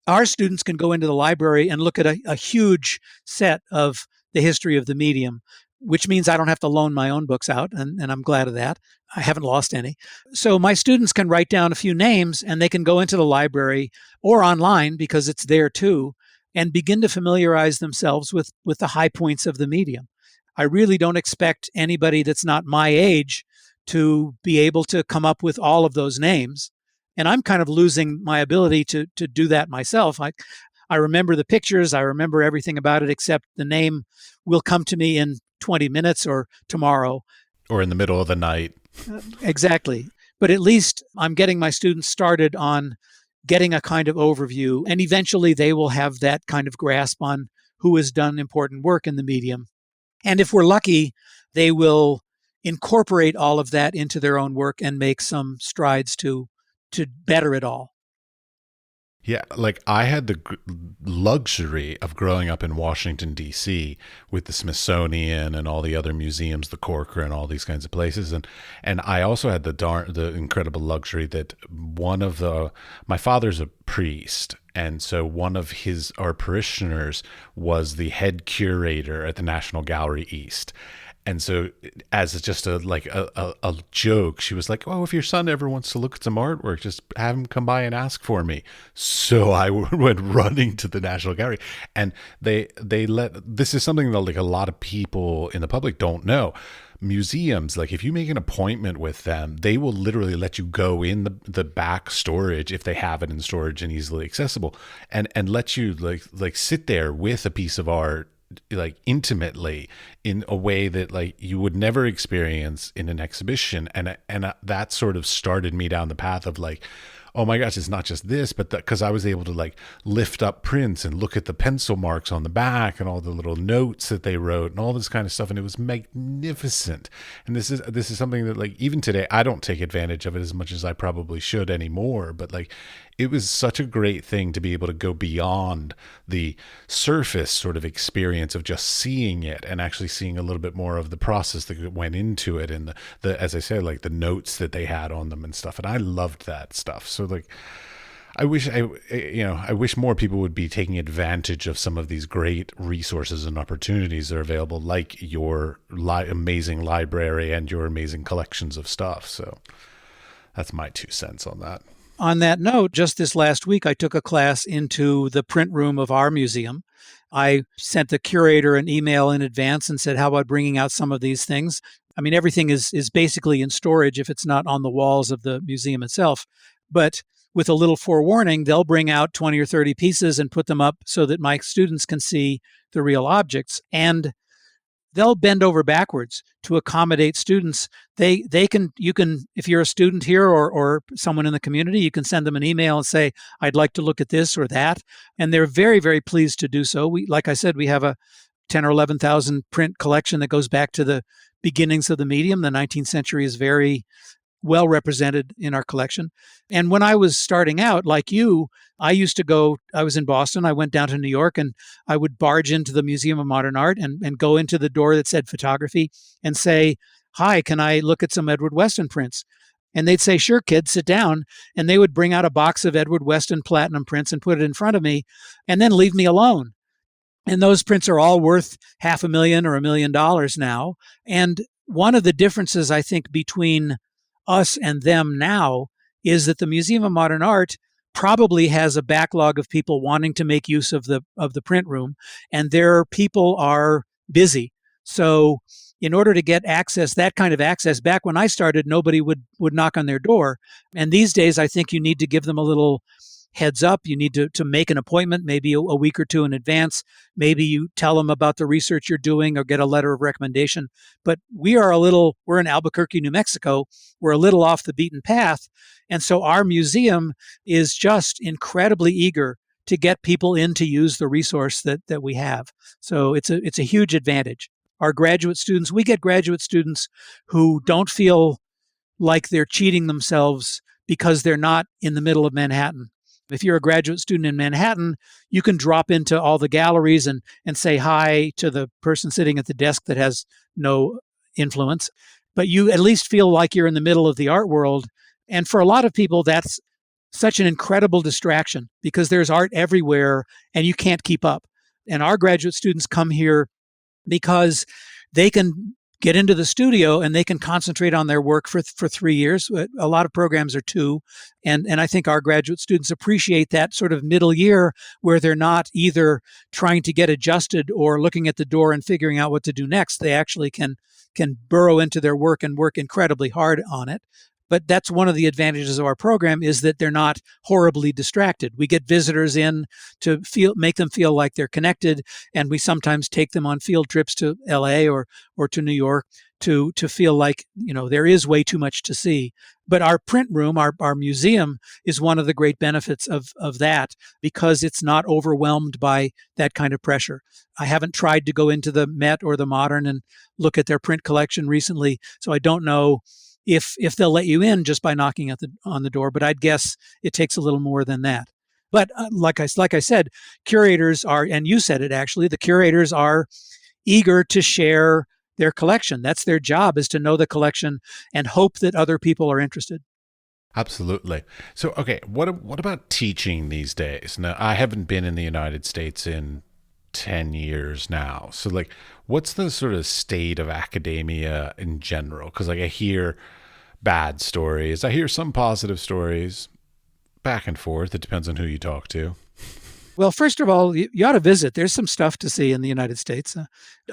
our students can go into the library and look at a huge set of the history of the medium, which means I don't have to loan my own books out, and I'm glad of that. I haven't lost any. So my students can write down a few names, and they can go into the library or online, because it's there too, and begin to familiarize themselves with the high points of the medium. I really don't expect anybody that's not my age to be able to come up with all of those names. And I'm kind of losing my ability to do that myself. I remember the pictures, I remember everything about it, except the name will come to me in 20 minutes or tomorrow. Or in the middle of the night. Exactly. But at least I'm getting my students started on getting a kind of overview, and eventually they will have that kind of grasp on who has done important work in the medium. And if we're lucky, they will incorporate all of that into their own work and make some strides to better it all. Yeah, like I had the luxury of growing up in Washington D.C. with the Smithsonian and all the other museums, the Corker and all these kinds of places, and I also had the incredible luxury that my father's a priest, and so one of our parishioners was the head curator at the National Gallery East. And so, as just a joke, she was like, "Oh, if your son ever wants to look at some artwork, just have him come by and ask for me." So I went running to the National Gallery, and this is something that like a lot of people in the public don't know. Museums, like if you make an appointment with them, they will literally let you go in the back storage if they have it in storage and easily accessible, and let you like sit there with a piece of art like intimately in a way that like you would never experience in an exhibition, and that sort of started me down the path of like, oh my gosh, it's not just this, but because I was able to like lift up prints and look at the pencil marks on the back and all the little notes that they wrote and all this kind of stuff, and it was magnificent. And this is something that like even today I don't take advantage of it as much as I probably should anymore, but like it was such a great thing to be able to go beyond the surface sort of experience of just seeing it and actually seeing a little bit more of the process that went into it, and the as I said, like the notes that they had on them and stuff. And I loved that stuff. So like I wish more people would be taking advantage of some of these great resources and opportunities that are available, like your amazing library and your amazing collections of stuff. So that's my 2 cents on that. On that note, just this last week, I took a class into the print room of our museum. I sent the curator an email in advance and said, how about bringing out some of these things? I mean, everything is basically in storage if it's not on the walls of the museum itself. But with a little forewarning, they'll bring out 20 or 30 pieces and put them up so that my students can see the real objects. And they'll bend over backwards to accommodate students. You can, if you're a student here or someone in the community, you can send them an email and say, I'd like to look at this or that. And they're very, very pleased to do so. Like I said, we have a 10 or 11,000 print collection that goes back to the beginnings of the medium. The 19th century is very well represented in our collection. And when I was starting out, like you, I was in Boston, I went down to New York, and I would barge into the Museum of Modern Art and go into the door that said photography and say, hi, can I look at some Edward Weston prints? And they'd say, sure, kid, sit down. And they would bring out a box of Edward Weston platinum prints and put it in front of me and then leave me alone. And those prints are all worth $500,000 or $1 million now. And one of the differences, I think, between us and them now is that the Museum of Modern Art probably has a backlog of people wanting to make use of the print room, and their people are busy. So in order to get access, that kind of access, back when I started, nobody would knock on their door. And these days, I think you need to give them a little heads up. You need to make an appointment, maybe a week or two in advance. Maybe you tell them about the research you're doing or get a letter of recommendation. But we're in Albuquerque, New Mexico. We're a little off the beaten path. And so our museum is just incredibly eager to get people in to use the resource that we have. So it's a huge advantage. Our graduate students, we get graduate students who don't feel like they're cheating themselves because they're not in the middle of Manhattan. If you're a graduate student in Manhattan, you can drop into all the galleries and say hi to the person sitting at the desk that has no influence. But you at least feel like you're in the middle of the art world. And for a lot of people, that's such an incredible distraction because there's art everywhere and you can't keep up. And our graduate students come here because they can get into the studio and they can concentrate on their work for 3 years. A lot of programs are 2. And I think our graduate students appreciate that sort of middle year where they're not either trying to get adjusted or looking at the door and figuring out what to do next. They actually can burrow into their work and work incredibly hard on it. But that's one of the advantages of our program, is that they're not horribly distracted. We get visitors in to make them feel like they're connected, and we sometimes take them on field trips to LA or to New York to feel like, there is way too much to see. But our print room, our museum, is one of the great benefits of that, because it's not overwhelmed by that kind of pressure. I haven't tried to go into the Met or the Modern and look at their print collection recently, so I don't know if they'll let you in just by knocking on the door. But I'd guess it takes a little more than that. But like I said, curators are, and you said it actually, the curators are eager to share their collection. That's their job, is to know the collection and hope that other people are interested. Absolutely. So, okay, what about teaching these days? Now, I haven't been in the United States in 10 years now. So, like, what's the sort of state of academia in general? Because, like, I hear bad stories, I hear some positive stories, back and forth. It depends on who you talk to. Well, first of all, you ought to visit. There's some stuff to see in the United States.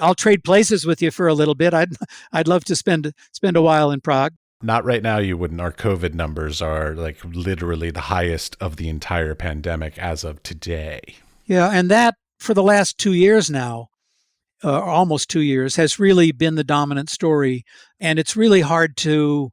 I'll trade places with you for a little bit. I'd love to spend a while in Prague. Not right now, you wouldn't. Our COVID numbers are like literally the highest of the entire pandemic as of today. Yeah, and that for the last 2 years now, almost 2 years, has really been the dominant story. And it's really hard to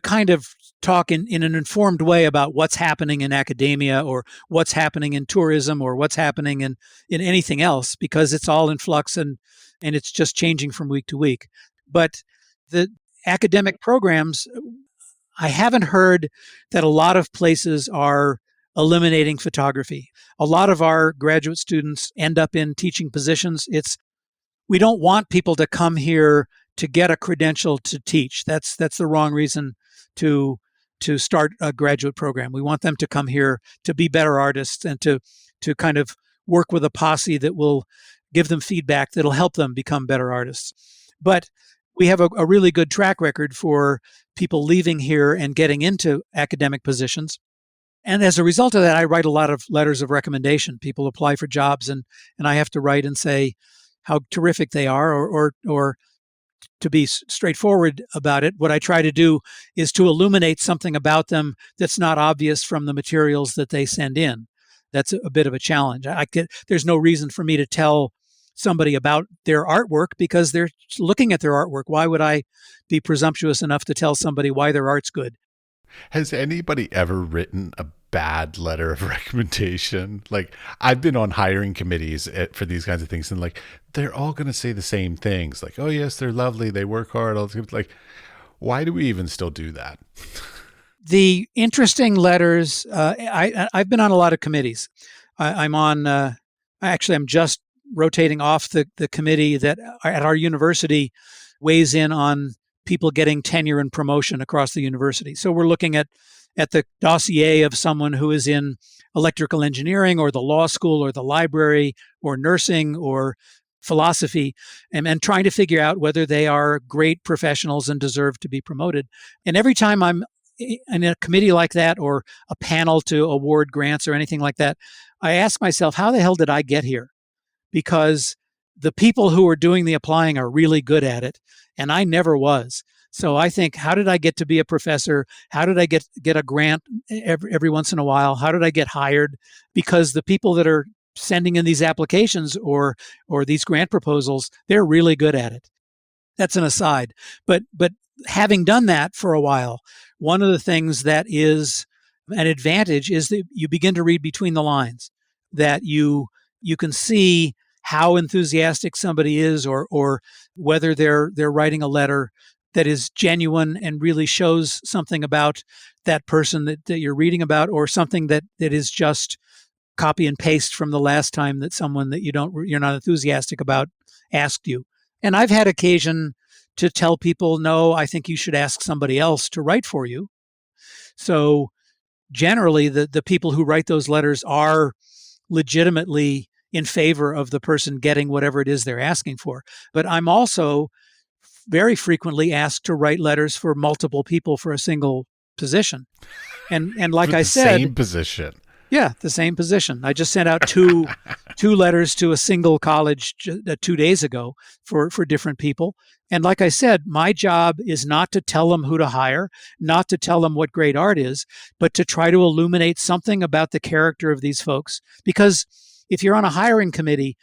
kind of talk in an informed way about what's happening in academia or what's happening in tourism or what's happening in anything else, because it's all in flux and it's just changing from week to week. But the academic programs, I haven't heard that a lot of places are eliminating photography. A lot of our graduate students end up in teaching positions. We don't want people to come here to get a credential to teach. That's the wrong reason to start a graduate program. We want them to come here to be better artists and to kind of work with a posse that will give them feedback that'll help them become better artists. But we have a really good track record for people leaving here and getting into academic positions. And as a result of that, I write a lot of letters of recommendation. People apply for jobs, and I have to write and say how terrific they are, or to be straightforward about it, what I try to do is to illuminate something about them that's not obvious from the materials that they send in. That's a bit of a challenge. There's no reason for me to tell somebody about their artwork because they're looking at their artwork. Why would I be presumptuous enough to tell somebody why their art's good? Has anybody ever written a bad letter of recommendation? Like, I've been on hiring committees for these kinds of things, and like, they're all going to say the same things. Like, oh yes, they're lovely, they work hard. All this. Like, why do we even still do that? The interesting letters. I've been on a lot of committees. I'm on. Actually, I'm just rotating off the committee that at our university weighs in on people getting tenure and promotion across the university. So we're looking at the dossier of someone who is in electrical engineering or the law school or the library or nursing or philosophy, and trying to figure out whether they are great professionals and deserve to be promoted. And every time I'm in a committee like that or a panel to award grants or anything like that, I ask myself, how the hell did I get here? Because the people who are doing the applying are really good at it, and I never was. So I think, how did I get to be a professor? How did I get a grant every once in a while? How did I get hired? Because the people that are sending in these applications or these grant proposals, they're really good at it. That's an aside. But having done that for a while, one of the things that is an advantage is that you begin to read between the lines, that you can see how enthusiastic somebody is, or whether they're writing a letter that is genuine and really shows something about that person that you're reading about, or something that is just copy and paste from the last time that someone that you're not enthusiastic about asked you. And I've had occasion to tell people, no, I think you should ask somebody else to write for you. So generally, the people who write those letters are legitimately in favor of the person getting whatever it is they're asking for. But I'm also very frequently asked to write letters for multiple people for a single position. And like For I the said, same position. Yeah, the same position. I just sent out two letters to a single college 2 days ago for different people. And like I said, my job is not to tell them who to hire, not to tell them what great art is, but to try to illuminate something about the character of these folks. Because if you're on a hiring committee,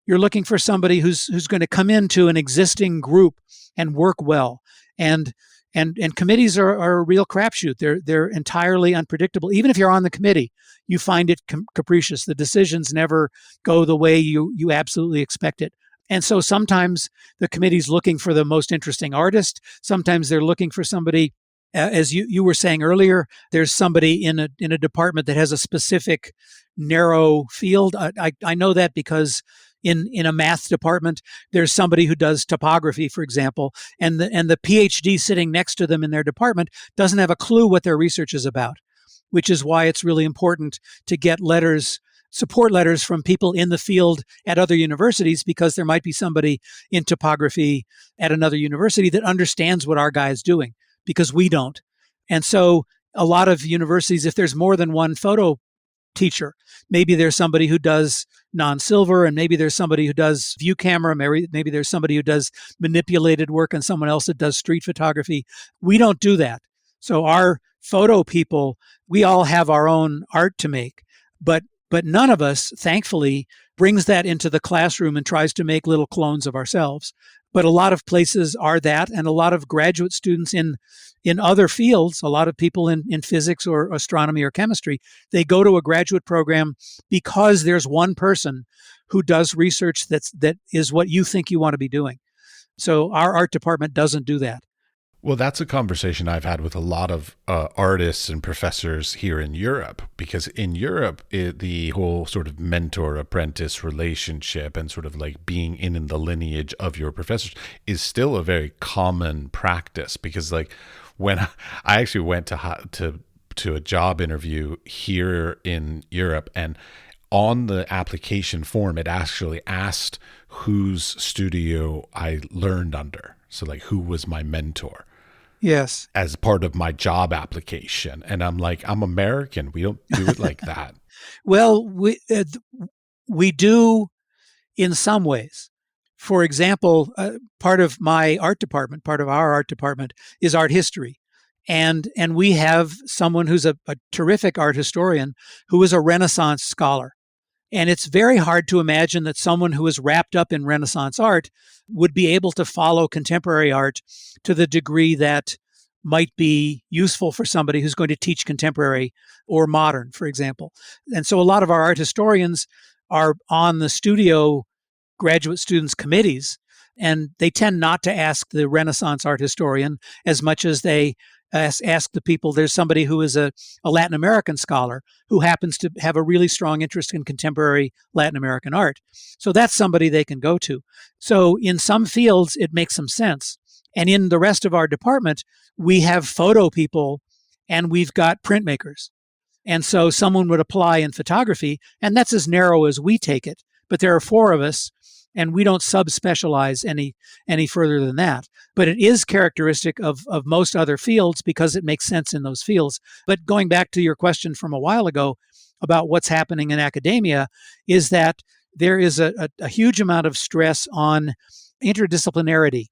you're looking for somebody who's going to come into an existing group and work well. And and committees are a real crapshoot. They're entirely unpredictable. Even if you're on the committee, you find it capricious. The decisions never go the way you absolutely expect it. And so sometimes the committee's looking for the most interesting artist. Sometimes they're looking for somebody, as you were saying earlier, there's somebody in a department that has a specific narrow field. I know that because in a math department, there's somebody who does topography, for example, and the PhD sitting next to them in their department doesn't have a clue what their research is about, which is why it's really important to get support letters from people in the field at other universities, because there might be somebody in topography at another university that understands what our guy is doing, because we don't. And so a lot of universities, if there's more than one photo teacher, maybe there's somebody who does non-silver, and maybe there's somebody who does view camera, maybe there's somebody who does manipulated work, and someone else that does street photography. We don't do that. So our photo people, we all have our own art to make, but none of us, thankfully, brings that into the classroom and tries to make little clones of ourselves. But a lot of places are that, and a lot of graduate students in other fields, a lot of people in physics or astronomy or chemistry, they go to a graduate program because there's one person who does research that is what you think you want to be doing. So our art department doesn't do that. Well, that's a conversation I've had with a lot of artists and professors here in Europe, because in Europe, the whole sort of mentor-apprentice relationship and sort of like being in the lineage of your professors is still a very common practice. Because like when I actually went to a job interview here in Europe, and on the application form, it actually asked whose studio I learned under. So like, who was my mentor? Yes. As part of my job application. And I'm like, I'm American. We don't do it like that. Well, we do in some ways. For example, part of my art department, part of our art department is art history. And we have someone who's a terrific art historian who is a Renaissance scholar. And it's very hard to imagine that someone who is wrapped up in Renaissance art would be able to follow contemporary art to the degree that might be useful for somebody who's going to teach contemporary or modern, for example. And so a lot of our art historians are on the studio graduate students committees, and they tend not to ask the Renaissance art historian as much as they ask the people. There's somebody who is a Latin American scholar who happens to have a really strong interest in contemporary Latin American art. So that's somebody they can go to. So in some fields, it makes some sense. And in the rest of our department, we have photo people and we've got printmakers. And so someone would apply in photography, and that's as narrow as we take it. But there are four of us, and we don't subspecialize any further than that. But it is characteristic of most other fields because it makes sense in those fields. But going back to your question from a while ago about what's happening in academia, is that there is a huge amount of stress on interdisciplinarity,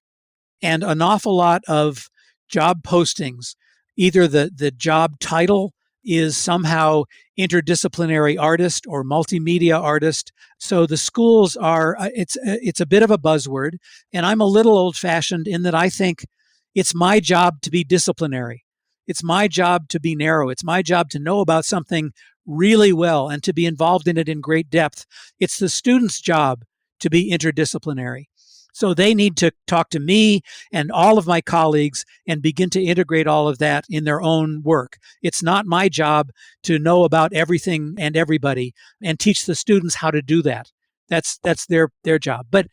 and an awful lot of job postings. Either the job title is somehow interdisciplinary artist or multimedia artist. So the schools are, it's a bit of a buzzword. And I'm a little old fashioned in that I think it's my job to be disciplinary. It's my job to be narrow. It's my job to know about something really well and to be involved in it in great depth. It's the student's job to be interdisciplinary. So they need to talk to me and all of my colleagues and begin to integrate all of that in their own work. It's not my job to know about everything and everybody and teach the students how to do that. That's their job. But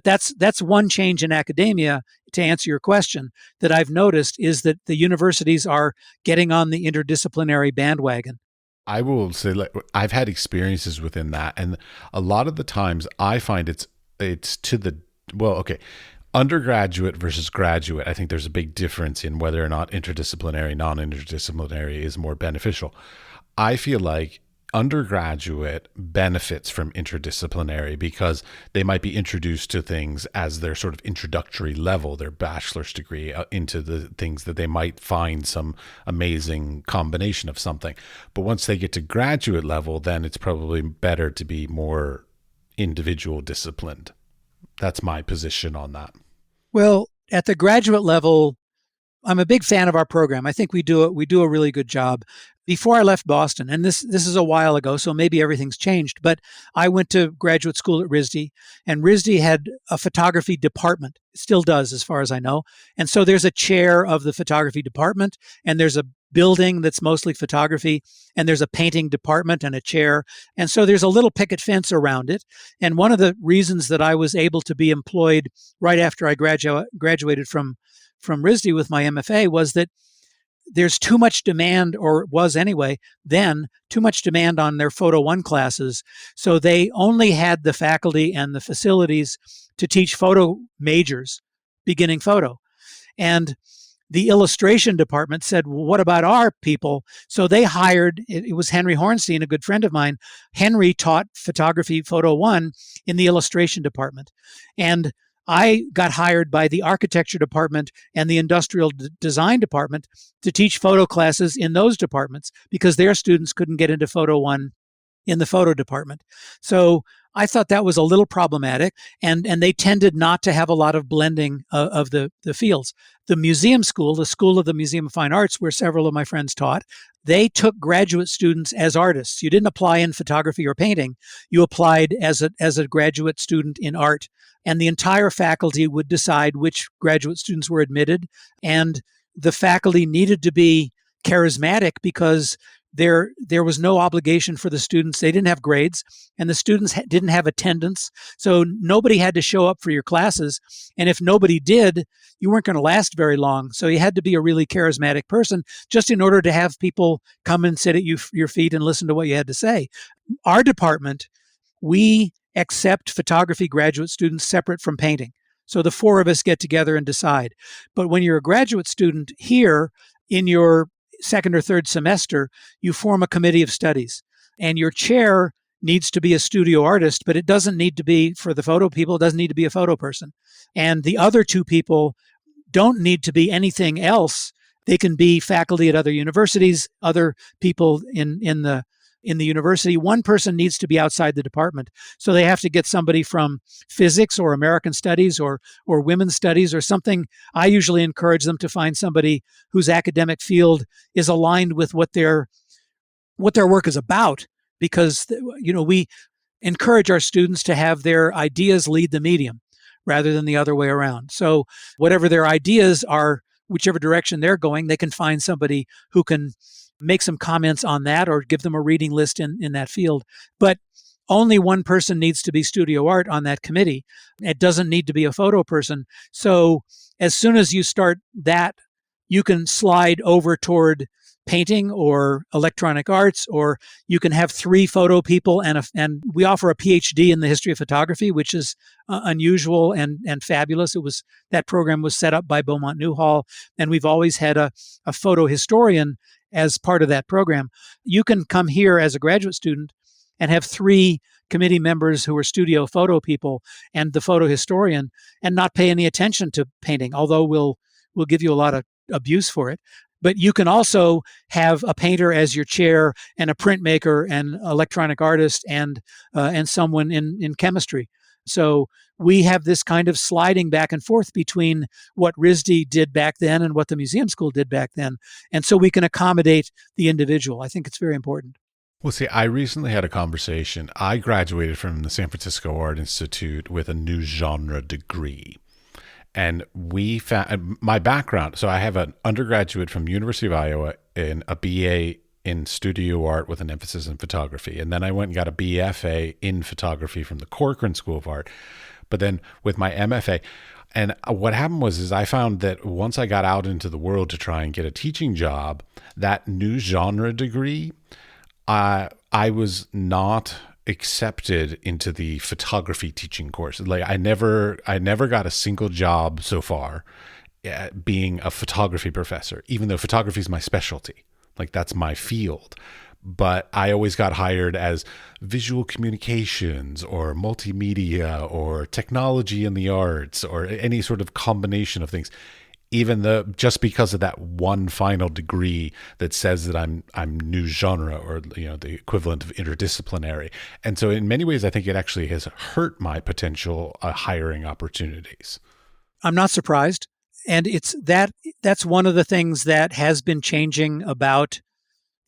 that's one change in academia, to answer your question, that I've noticed, is that the universities are getting on the interdisciplinary bandwagon. I will say, like, I've had experiences within that, and a lot of the times I find it's to the undergraduate versus graduate. I think there's a big difference in whether or not interdisciplinary, non-interdisciplinary is more beneficial. I feel like undergraduate benefits from interdisciplinary because they might be introduced to things as their sort of introductory level, their bachelor's degree, into the things that they might find some amazing combination of something. But once they get to graduate level, then it's probably better to be more individual disciplined. That's my position on that. Well, at the graduate level, I'm a big fan of our program. I think we do a really good job. Before I left Boston, and this is a while ago, so maybe everything's changed, but I went to graduate school at RISD, and RISD had a photography department. It still does, as far as I know. And so there's a chair of the photography department, and there's a building that's mostly photography, and there's a painting department and a chair. And so there's a little picket fence around it. And one of the reasons that I was able to be employed right after I graduated from RISD with my MFA was that there's too much demand, or was anyway, then too much demand on their Photo 1 classes. So they only had the faculty and the facilities to teach photo majors, beginning photo. And the illustration department said, well, what about our people? So they hired, it was Henry Hornstein, a good friend of mine. Henry taught photography Photo 1 in the illustration department. And I got hired by the architecture department and the industrial design department to teach photo classes in those departments because their students couldn't get into Photo 1 in the photo department. So I thought that was a little problematic, and they tended not to have a lot of blending of the fields. The museum school, the School of the Museum of Fine Arts, where several of my friends taught, they took graduate students as artists. You didn't apply in photography or painting. You applied as a graduate student in art. And the entire faculty would decide which graduate students were admitted. And the faculty needed to be charismatic because there was no obligation for the students. They didn't have grades, and the students didn't have attendance. So nobody had to show up for your classes. And if nobody did, you weren't going to last very long. So you had to be a really charismatic person just in order to have people come and sit at your feet and listen to what you had to say. Our department, we accept photography graduate students separate from painting. So the four of us get together and decide. But when you're a graduate student here, in your second or third semester, you form a committee of studies. And your chair needs to be a studio artist, but it doesn't need to be, for the photo people, it doesn't need to be a photo person. And the other two people don't need to be anything else. They can be faculty at other universities, other people in the university. One person needs to be outside the department. So they have to get somebody from physics or American studies or women's studies or something. I usually encourage them to find somebody whose academic field is aligned with what their work is about, because we encourage our students to have their ideas lead the medium rather than the other way around. So whatever their ideas are, whichever direction they're going, they can find somebody who can make some comments on that or give them a reading list in that field. But only one person needs to be studio art on that committee. It doesn't need to be a photo person. So as soon as you start that, you can slide over toward painting or electronic arts, or you can have three photo people, and we offer a PhD in the history of photography, which is unusual and fabulous. That program was set up by Beaumont Newhall, and we've always had a photo historian as part of that program. You can come here as a graduate student and have three committee members who are studio photo people and the photo historian, and not pay any attention to painting, although we'll give you a lot of abuse for it. But you can also have a painter as your chair, and a printmaker, and electronic artist, and someone in chemistry. So we have this kind of sliding back and forth between what RISD did back then and what the museum school did back then. And so we can accommodate the individual. I think it's very important. Well, see, I recently had a conversation. I graduated from the San Francisco Art Institute with a new genre degree. And we found my background. So I have an undergraduate from University of Iowa in a BA in studio art with an emphasis in photography. And then I went and got a BFA in photography from the Corcoran School of Art. But then with my MFA, and what happened was I found that once I got out into the world to try and get a teaching job, that new genre degree, I was not accepted into the photography teaching course. Like I never got a single job so far being a photography professor, even though photography is my specialty. Like that's my field. but I always got hired as visual communications or multimedia or technology in the arts or any sort of combination of things. Even though just because of that one final degree that says that I'm new genre, or the equivalent of interdisciplinary. And so in many ways, I think it actually has hurt my potential hiring opportunities. I'm not surprised. And that's one of the things that has been changing about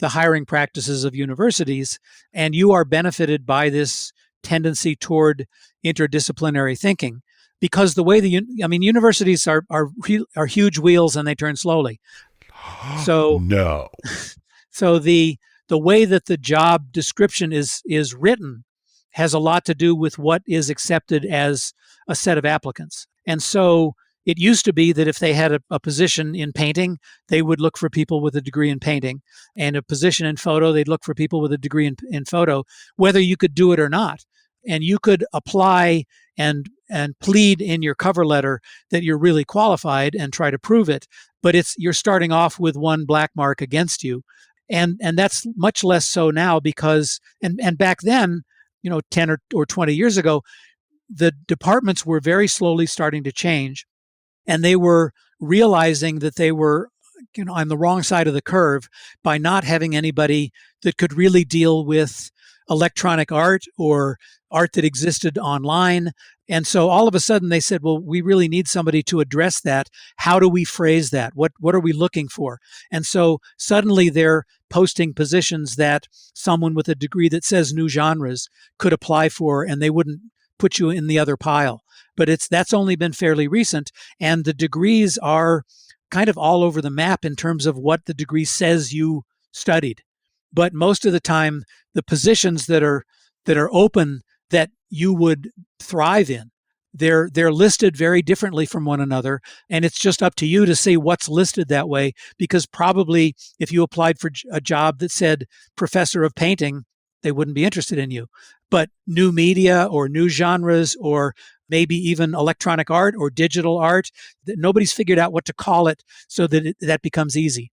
the hiring practices of universities. And you are benefited by this tendency toward interdisciplinary thinking, because the way universities are huge wheels and they turn slowly. So No. so the way that the job description is written has a lot to do with what is accepted as a set of applicants. And so it used to be that if they had a position in painting, they would look for people with a degree in painting, and a position in photo, they'd look for people with a degree in photo, whether you could do it or not. And you could apply and plead in your cover letter that you're really qualified and try to prove it, but you're starting off with one black mark against you. And that's much less so now, because and back then, 10 or 20 years ago, the departments were very slowly starting to change, and they were realizing that they were on the wrong side of the curve by not having anybody that could really deal with electronic art or art that existed online. And so all of a sudden they said, well, we really need somebody to address that. How do we phrase that? What are we looking for? And so suddenly they're posting positions that someone with a degree that says new genres could apply for, and they wouldn't put you in the other pile. But that's only been fairly recent, and the degrees are kind of all over the map in terms of what the degree says you studied. But most of the time, the positions that are open that you would thrive in, they're listed very differently from one another, and it's just up to you to see what's listed that way, because probably if you applied for a job that said professor of painting, they wouldn't be interested in you. But new media or new genres, or maybe even electronic art or digital art, that nobody's figured out what to call it, so that that becomes easy.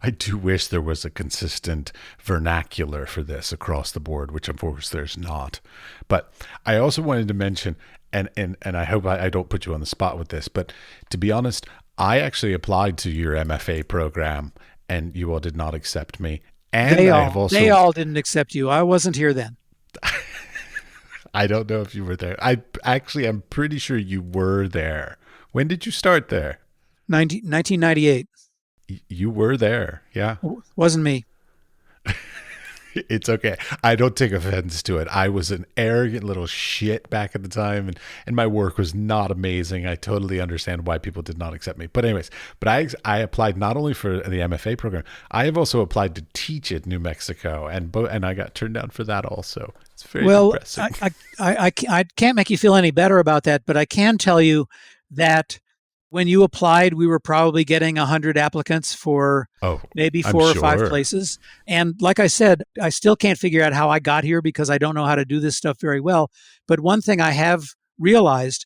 I do wish there was a consistent vernacular for this across the board, which of course there's not. But I also wanted to mention, and I hope I don't put you on the spot with this, but to be honest, I actually applied to your MFA program and you all did not accept me. And they all didn't accept you. I wasn't here then. I don't know if you were there. I'm pretty sure you were there. When did you start there? 1998. You were there. Yeah. Wasn't me. It's okay. I don't take offense to it. I was an arrogant little shit back at the time, and my work was not amazing. I totally understand why people did not accept me. But anyways, I applied not only for the MFA program, I have also applied to teach at New Mexico, and I got turned down for that also. It's very depressing. I can't make you feel any better about that, but I can tell you that when you applied, we were probably getting 100 applicants for maybe 4 or 5 places. And like I said, I still can't figure out how I got here, because I don't know how to do this stuff very well. But one thing I have realized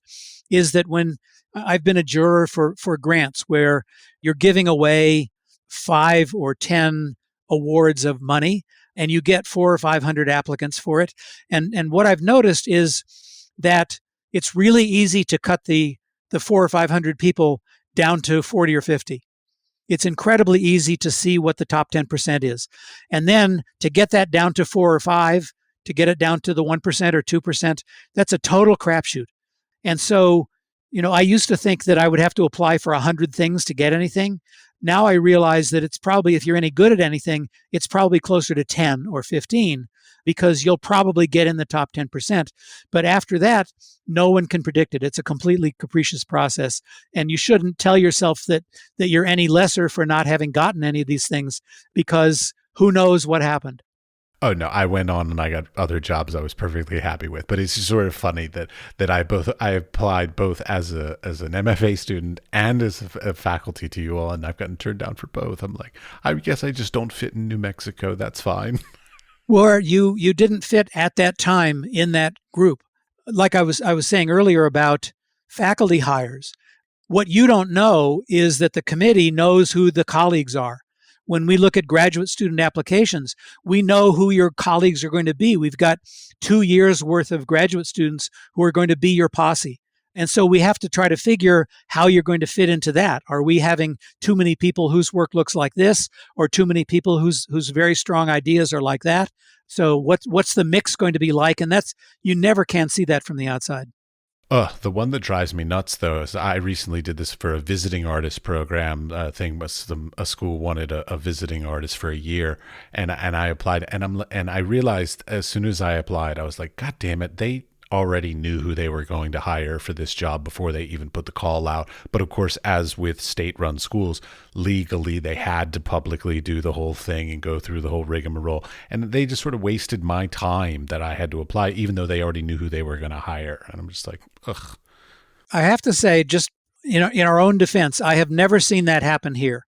is that when I've been a juror for grants where you're giving away 5 or 10 awards of money, and you get 400 or 500 applicants for it. And what I've noticed is that it's really easy to cut the 400 or 500 people down to 40 or 50. It's incredibly easy to see what the top 10% is. And then to get that down to 4 or 5, to get it down to the 1% or 2%, that's a total crapshoot. And so, I used to think that I would have to apply for 100 things to get anything. Now I realize that it's probably, if you're any good at anything, it's probably closer to 10 or 15, because you'll probably get in the top 10%. But after that, no one can predict it. It's a completely capricious process. And you shouldn't tell yourself that you're any lesser for not having gotten any of these things, because who knows what happened. Oh no, I went on and I got other jobs I was perfectly happy with. But it's just sort of funny that I applied both as an MFA student and as a faculty to you all, and I've gotten turned down for both. I'm like, I guess I just don't fit in New Mexico. That's fine. Or you didn't fit at that time in that group. Like I was saying earlier about faculty hires. What you don't know is that the committee knows who the colleagues are. when we look at graduate student applications, we know who your colleagues are going to be. We've got 2 years worth of graduate students who are going to be your posse. And so we have to try to figure how you're going to fit into that. Are we having too many people whose work looks like this, or too many people whose very strong ideas are like that? So what's the mix going to be like? And that's, you never can see that from the outside. The one that drives me nuts, though, is I recently did this for a visiting artist program thing. A school wanted a visiting artist for a year, and I applied, and I realized as soon as I applied, I was like, God damn it, they already knew who they were going to hire for this job before they even put the call out. But of course, as with state-run schools, legally they had to publicly do the whole thing and go through the whole rigmarole. And they just sort of wasted my time that I had to apply, even though they already knew who they were going to hire. And I'm just like, ugh. I have to say, just in our own defense, I have never seen that happen here.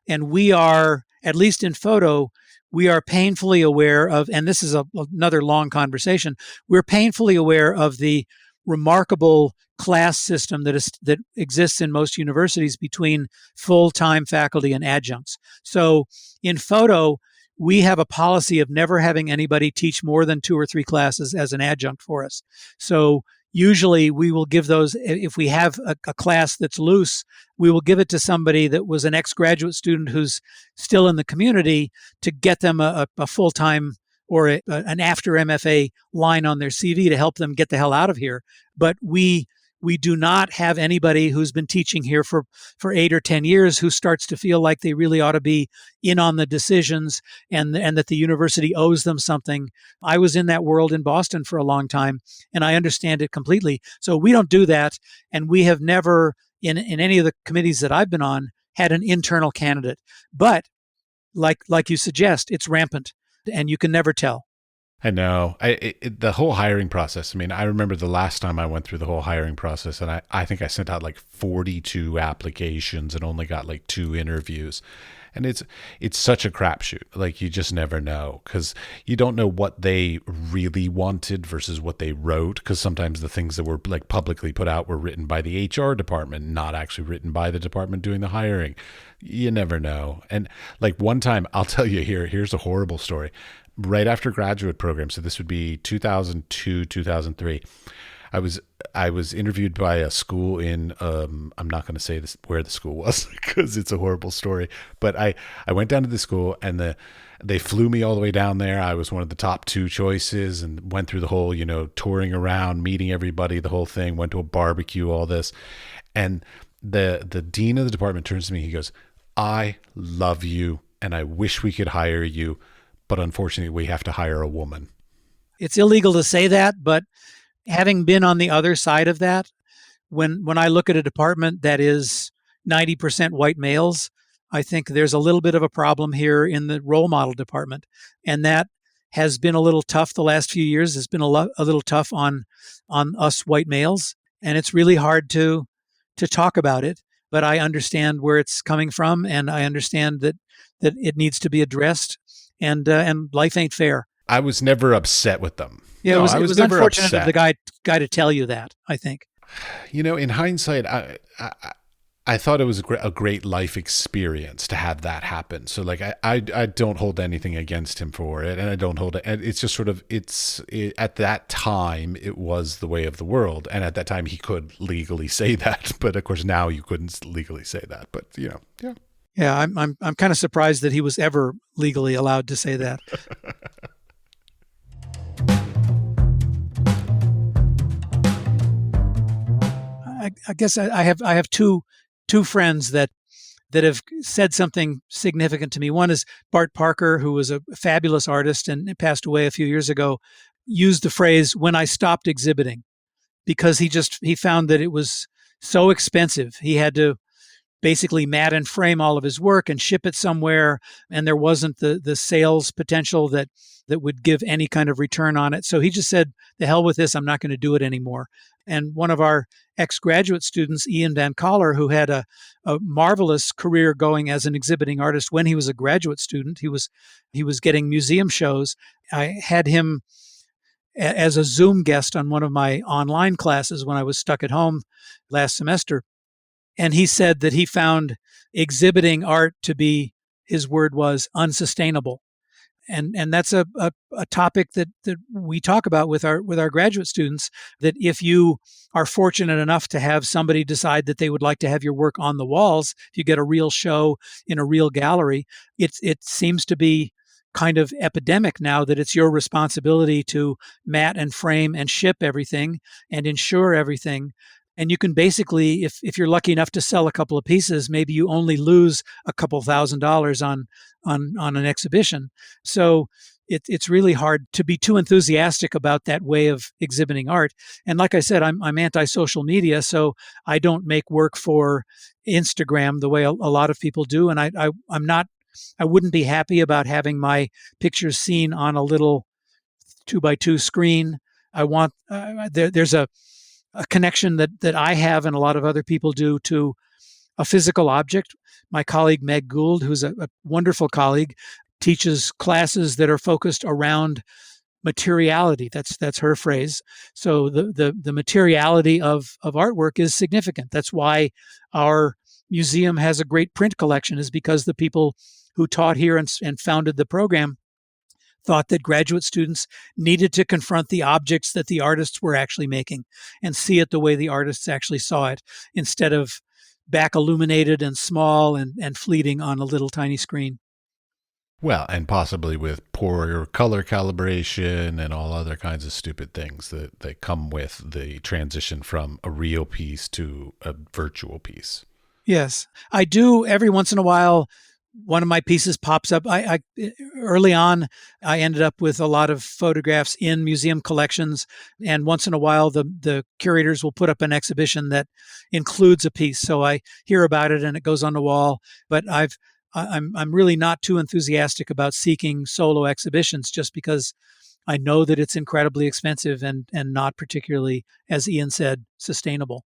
And we are, at least in photo, we are painfully aware of, and this is another long conversation, we're painfully aware of the remarkable class system that exists in most universities between full-time faculty and adjuncts. So in photo, we have a policy of never having anybody teach more than 2 or 3 classes as an adjunct for us. So usually we will give those, if we have a class that's loose, we will give it to somebody that was an ex-graduate student who's still in the community to get them a full-time or an after MFA line on their CV to help them get the hell out of here. But we do not have anybody who's been teaching here for 8 or 10 years who starts to feel like they really ought to be in on the decisions and that the university owes them something. I was in that world in Boston for a long time, and I understand it completely. So we don't do that, and we have never, in any of the committees that I've been on, had an internal candidate. But like you suggest, it's rampant, and you can never tell. I know. The whole hiring process. I mean, I remember the last time I went through the whole hiring process, and I think I sent out like 42 applications and only got like 2 interviews. And it's such a crapshoot. Like, you just never know, because you don't know what they really wanted versus what they wrote, because sometimes the things that were like publicly put out were written by the HR department, not actually written by the department doing the hiring. You never know. And like one time, I'll tell you here's a horrible story. Right after graduate program, so this would be 2002, 2003. I was interviewed by a school in I'm not going to say this where the school was because it's a horrible story, but I went down to the school, and they flew me all the way down there. I was one of the top 2 choices, and went through the whole, touring around, meeting everybody, the whole thing, went to a barbecue, all this. And the dean of the department turns to me, he goes, "I love you and I wish we could hire you, but unfortunately we have to hire a woman." It's illegal to say that, but having been on the other side of that, when I look at a department that is 90% white males, I think there's a little bit of a problem here in the role model department. And that has been a little tough the last few years. It's been a little tough on us white males. And it's really hard to talk about it. But I understand where it's coming from, and I understand that it needs to be addressed. And life ain't fair. I was never upset with them. Yeah, No, it was never unfortunate upset. of the guy to tell you that, I think. In hindsight, I thought it was a great life experience to have that happen. So like, I don't hold anything against him for it, and I don't hold it. And it's just sort of, at that time, it was the way of the world. And at that time he could legally say that, but of course now you couldn't legally say that, but yeah. Yeah, I'm kind of surprised that he was ever legally allowed to say that. I guess I have two friends that have said something significant to me. One is Bart Parker, who was a fabulous artist and passed away a few years ago, used the phrase "when I stopped exhibiting," because he found that it was so expensive. He had to basically mat and frame all of his work and ship it somewhere, and there wasn't the sales potential that would give any kind of return on it. So he just said, "The hell with this, I'm not going to do it anymore." And one of our ex-graduate students, Ian Van Coller, who had a marvelous career going as an exhibiting artist when he was a graduate student, he was getting museum shows. I had him as a Zoom guest on one of my online classes when I was stuck at home last semester. And he said that he found exhibiting art to be his word was unsustainable. And that's a topic that we talk about with our graduate students, that if you are fortunate enough to have somebody decide that they would like to have your work on the walls, if you get a real show in a real gallery, it seems to be kind of epidemic now that it's your responsibility to mat and frame and ship everything and insure everything. And you can basically, if you're lucky enough to sell a couple of pieces, maybe you only lose a couple $1,000s on an exhibition. So it's really hard to be too enthusiastic about that way of exhibiting art. And like I said, I'm anti-social media, so I don't make work for Instagram the way a lot of people do. And I wouldn't be happy about having my pictures seen on a little 2x2 screen. I want there's a connection that I have and a lot of other people do to a physical object. My colleague Meg Gould, who's a wonderful colleague, teaches classes that are focused around materiality. That's her phrase. So the materiality of artwork is significant. That's why our museum has a great print collection, is because the people who taught here and founded the program thought that graduate students needed to confront the objects that the artists were actually making and see it the way the artists actually saw it, instead of back illuminated and small and fleeting on a little tiny screen. Well, and possibly with poor color calibration and all other kinds of stupid things that come with the transition from a real piece to a virtual piece. Yes, I do every once in a while. One of my pieces pops up. I early on, I ended up with a lot of photographs in museum collections, and once in a while, the curators will put up an exhibition that includes a piece. So I hear about it and it goes on the wall. But I'm really not too enthusiastic about seeking solo exhibitions, just because I know that it's incredibly expensive and not particularly, as Ian said, sustainable.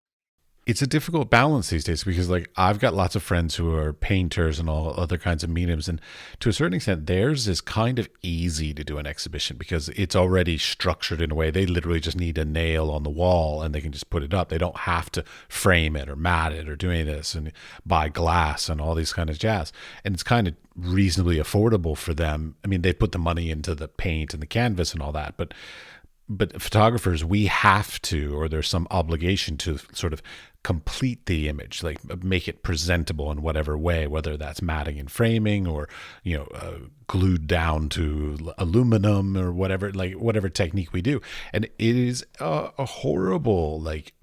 It's a difficult balance these days because, like, I've got lots of friends who are painters and all other kinds of mediums, and to a certain extent theirs is kind of easy to do an exhibition because it's already structured in a way. They literally just need a nail on the wall and they can just put it up. They don't have to frame it or mat it or do any of this and buy glass and all these kind of jazz, and it's kind of reasonably affordable for them. I mean, they put the money into the paint and the canvas and all that, but photographers, we have to, or there's some obligation to sort of complete the image, like make it presentable in whatever way, whether that's matting and framing or, glued down to aluminum or whatever, like whatever technique we do. And it is a horrible, like,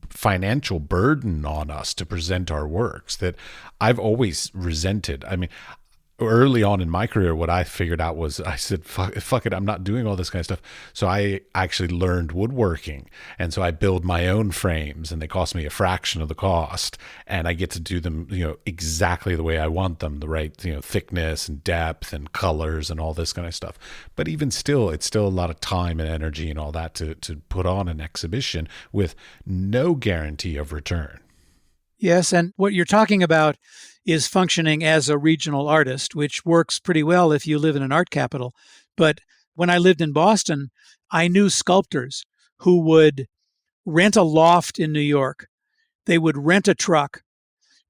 financial burden on us to present our works that I've always resented. I mean, early on in my career, what I figured out was I said, fuck it, I'm not doing all this kind of stuff. So I actually learned woodworking. And so I build my own frames and they cost me a fraction of the cost. And I get to do them, exactly the way I want them, the right, thickness and depth and colors and all this kind of stuff. But even still, it's still a lot of time and energy and all that to put on an exhibition with no guarantee of return. Yes, and what you're talking about is functioning as a regional artist, which works pretty well if you live in an art capital. But when I lived in Boston, I knew sculptors who would rent a loft in New York. They would rent a truck.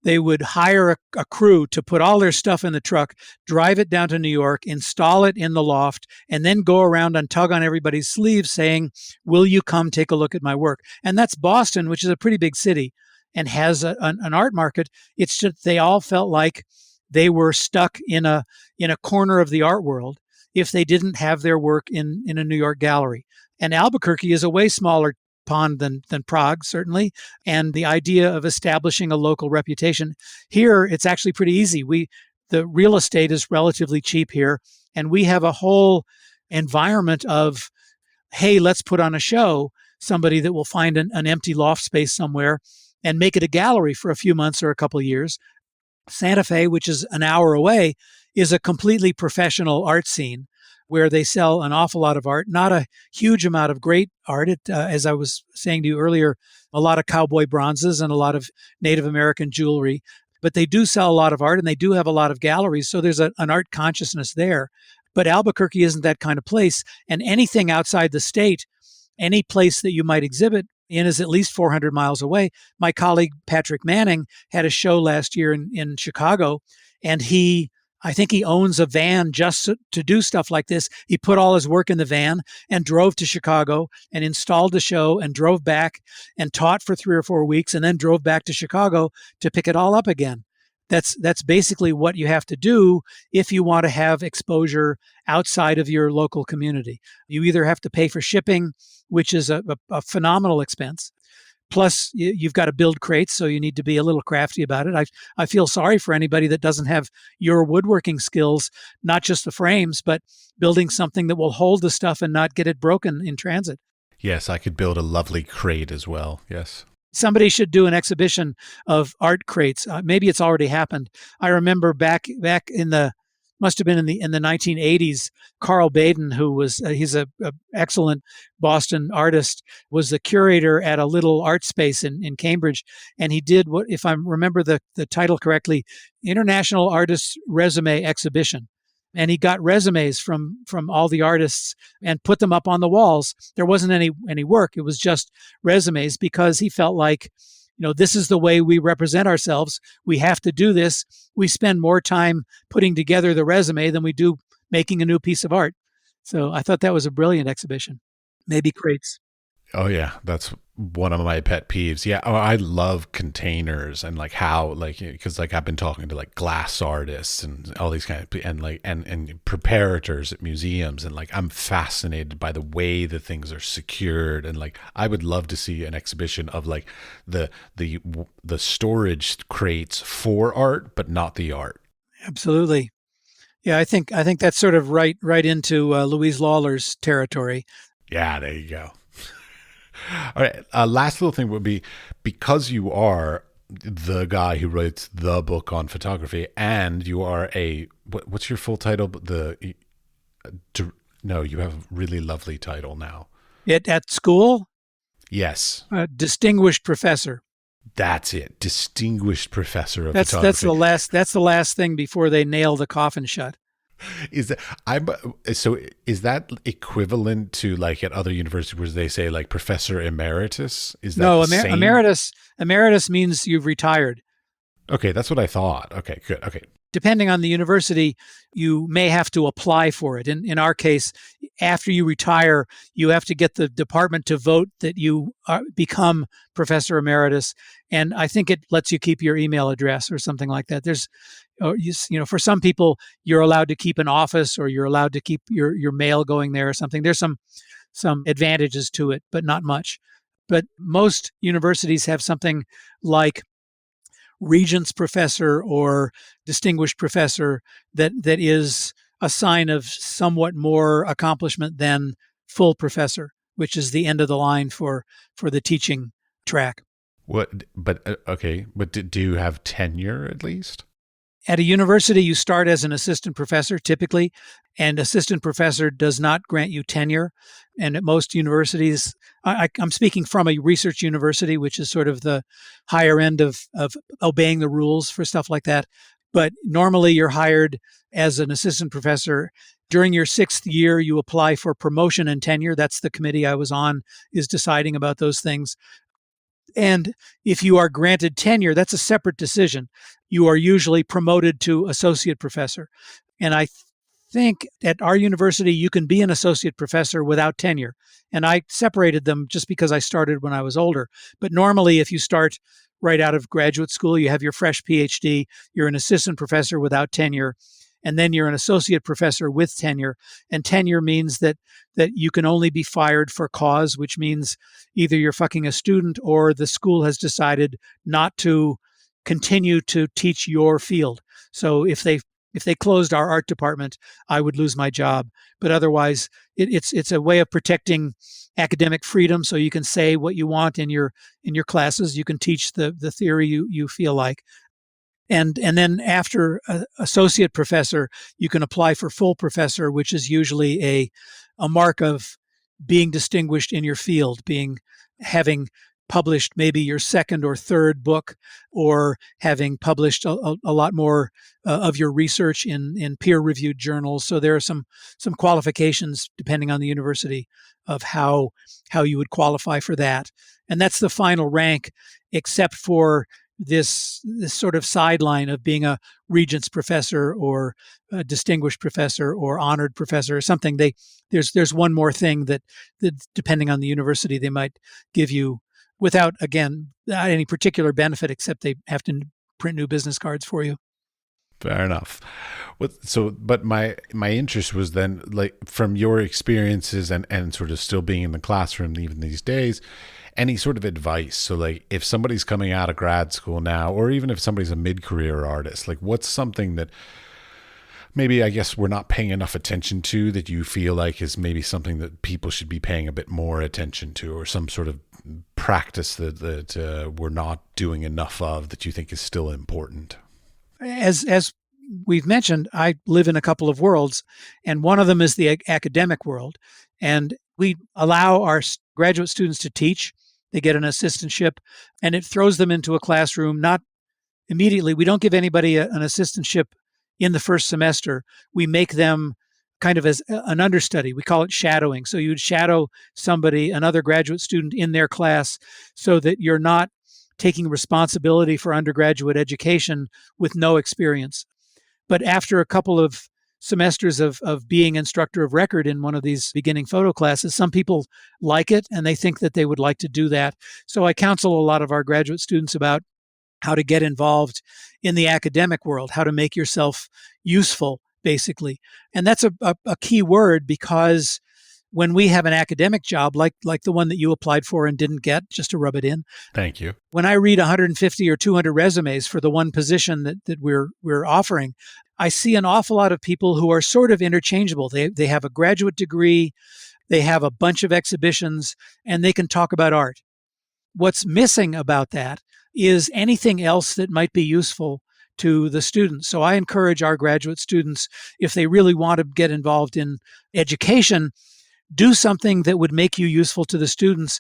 They would hire a crew to put all their stuff in the truck, drive it down to New York, install it in the loft, and then go around and tug on everybody's sleeves saying, "Will you come take a look at my work?" And that's Boston, which is a pretty big city and has an art market. It's just they all felt like they were stuck in a corner of the art world if they didn't have their work in a New York gallery. And Albuquerque is a way smaller pond than Prague, certainly. And the idea of establishing a local reputation here, it's actually pretty easy. The real estate is relatively cheap here, and we have a whole environment of, hey, let's put on a show. Somebody that will find an empty loft space somewhere and make it a gallery for a few months or a couple of years. Santa Fe, which is an hour away, is a completely professional art scene where they sell an awful lot of art, not a huge amount of great art. As I was saying to you earlier, a lot of cowboy bronzes and a lot of Native American jewelry, but they do sell a lot of art and they do have a lot of galleries. So there's an art consciousness there. But Albuquerque isn't that kind of place. And anything outside the state, any place that you might exhibit in is at least 400 miles away. My colleague, Patrick Manning, had a show last year in Chicago, and he I think he owns a van just to do stuff like this. He put all his work in the van and drove to Chicago and installed the show and drove back and taught for 3 or 4 weeks and then drove back to Chicago to pick it all up again. That's basically what you have to do if you want to have exposure outside of your local community. You either have to pay for shipping, which is a phenomenal expense. Plus, you've got to build crates, so you need to be a little crafty about it. I feel sorry for anybody that doesn't have your woodworking skills, not just the frames, but building something that will hold the stuff and not get it broken in transit. Yes, I could build a lovely crate as well. Yes. Somebody should do an exhibition of art crates. Maybe it's already happened. I remember back in the must have been in the 1980s. Carl Baden, who was he's a excellent Boston artist, was the curator at a little art space in Cambridge, and he did what, if I remember the title correctly, International Artists Resume Exhibition. And he got resumes from all the artists and put them up on the walls. There wasn't any work. It was just resumes, because he felt like, this is the way we represent ourselves. We have to do this. We spend more time putting together the resume than we do making a new piece of art. So I thought that was a brilliant exhibition. Maybe crates. Oh yeah, that's one of my pet peeves. Yeah, I love containers and like how because I've been talking to like glass artists and all these kind of and and preparators at museums, and like I'm fascinated by the way the things are secured, and like I would love to see an exhibition of like the storage crates for art, but not the art. Absolutely. Yeah, I think that's sort of right into Louise Lawler's territory. Yeah, there you go. All right. Last little thing would be, because you are the guy who writes the book on photography, and you are what's your full title? No, you have a really lovely title now. At school? Yes. Distinguished professor. That's it. Distinguished professor of photography. That's the last thing before they nail the coffin shut. Is that equivalent to like at other universities where they say like professor emeritus? Is that no, same? Emeritus means you've retired. Okay, that's what I thought. Okay, good. Okay. Depending on the university, you may have to apply for it. In our case, after you retire, you have to get the department to vote that you become professor emeritus, and I think it lets you keep your email address or something like that. For some people, you're allowed to keep an office, or you're allowed to keep your mail going there or something. There's some advantages to it, but not much. But most universities have something like Regents Professor or Distinguished Professor that is a sign of somewhat more accomplishment than full professor, which is the end of the line for the teaching track. What? But okay. But do you have tenure at least? At a university, you start as an assistant professor typically, and assistant professor does not grant you tenure. And at most universities, I'm speaking from a research university, which is sort of the higher end of obeying the rules for stuff like that. But normally you're hired as an assistant professor. During your 6th year, you apply for promotion and tenure. That's the committee I was on, is deciding about those things. And if you are granted tenure, that's a separate decision. You are usually promoted to associate professor. And I think at our university, you can be an associate professor without tenure. And I separated them just because I started when I was older. But normally, if you start right out of graduate school, you have your fresh PhD, you're an assistant professor without tenure, and then you're an associate professor with tenure. And tenure means that you can only be fired for cause, which means either you're fucking a student or the school has decided not to continue to teach your field. So if they closed our art department, I would lose my job. But otherwise, it's a way of protecting academic freedom, so you can say what you want in your classes. You can teach the theory you feel like. And then after associate professor, you can apply for full professor, which is usually a mark of being distinguished in your field, having published maybe your 2nd or 3rd book, or having published a lot more of your research in peer-reviewed journals. So there are some qualifications depending on the university of how you would qualify for that. And that's the final rank, except for this sort of sideline of being a Regents professor or a distinguished professor or honored professor or something. There's one more thing that depending on the university they might give you without, again, not any particular benefit except they have to print new business cards for you. Fair enough. But my interest was then, like, from your experiences and sort of still being in the classroom even these days, any sort of advice. So, like, if somebody's coming out of grad school now, or even if somebody's a mid-career artist, like, what's something that maybe, I guess, we're not paying enough attention to that you feel like is maybe something that people should be paying a bit more attention to, or some sort of practice that we're not doing enough of that you think is still important? As we've mentioned, I live in a couple of worlds, and one of them is the academic world. And we allow our graduate students to teach. They get an assistantship, and it throws them into a classroom, not immediately. We don't give anybody an assistantship in the first semester. We make them kind of as an understudy. We call it shadowing. So you'd shadow somebody, another graduate student in their class, so that you're not taking responsibility for undergraduate education with no experience. But after a couple of semesters of being instructor of record in one of these beginning photo classes, some people like it and they think that they would like to do that. So I counsel a lot of our graduate students about how to get involved in the academic world, how to make yourself useful, basically. And that's a key word, because when we have an academic job like the one that you applied for and didn't get, just to rub it in. Thank you. When I read 150 or 200 resumes for the one position that we're offering, I see an awful lot of people who are sort of interchangeable. They have a graduate degree, they have a bunch of exhibitions, and they can talk about art. What's missing about that is anything else that might be useful to the students. So I encourage our graduate students, if they really want to get involved in education, do something that would make you useful to the students,